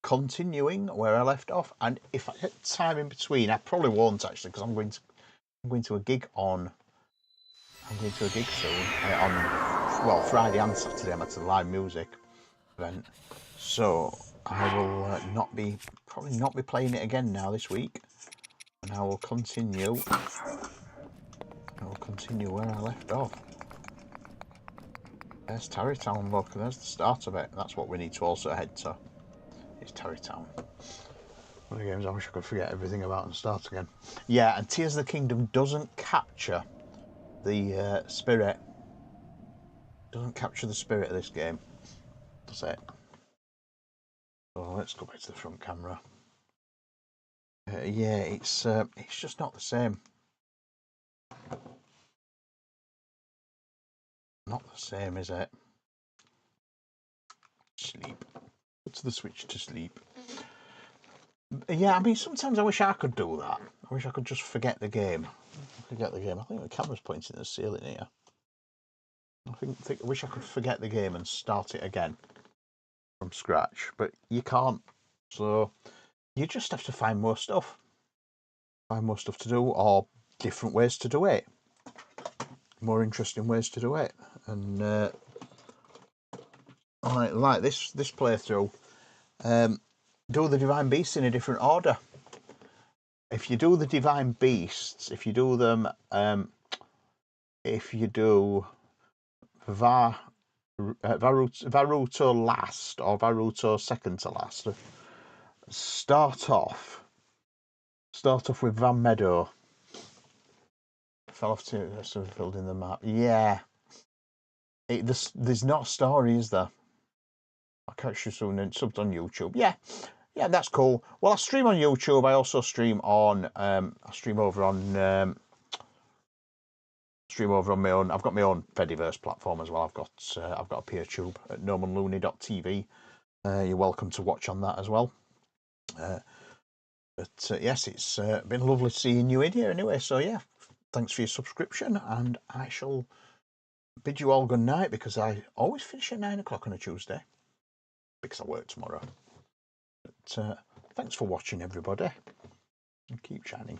continuing where I left off, and if I get time in between, I probably won't actually because I'm going to a gig soon on Friday and Saturday. I'm at the live music event. So I will probably not be playing it again now this week, and I will continue. Where I left off. There's Tarrytown, look, there's the start of it. That's what we need to also head to. It's Tarrytown. One of the games I wish I could forget everything about and start again. Yeah, and Tears of the Kingdom doesn't capture the spirit. Doesn't capture the spirit of this game, does it? So let's go back to the front camera. Yeah, it's just not the same. Not the same, is it? Sleep. Put the switch to sleep. Yeah, I mean, sometimes I wish I could do that. I wish I could just forget the game. Forget the game. I think the camera's pointing at the ceiling here. I wish I could forget the game and start it again from scratch, but you can't. So you just have to find more stuff. Find more stuff to do, or different ways to do it. More interesting ways to do it. And like this playthrough, do the Divine Beasts in a different order. If you do the Divine Beasts, if you do them, if you do Varuto last or Varuto second to last, start off with Van Meadow. Fell off to filled in the map. Yeah, there's not a story, is there? I'll catch you soon and subbed on YouTube. Yeah, that's cool. Well, I stream on YouTube. I also stream on I stream over on my own. I've got my own Fediverse platform as well. I've got a PeerTube at normanlooney.tv. You're welcome to watch on that as well. But yes, it's been lovely seeing you in here anyway. So yeah, thanks for your subscription, and I shall bid you all good night, because I always finish at 9 o'clock on a Tuesday because I work tomorrow. But thanks for watching, everybody, and keep shining.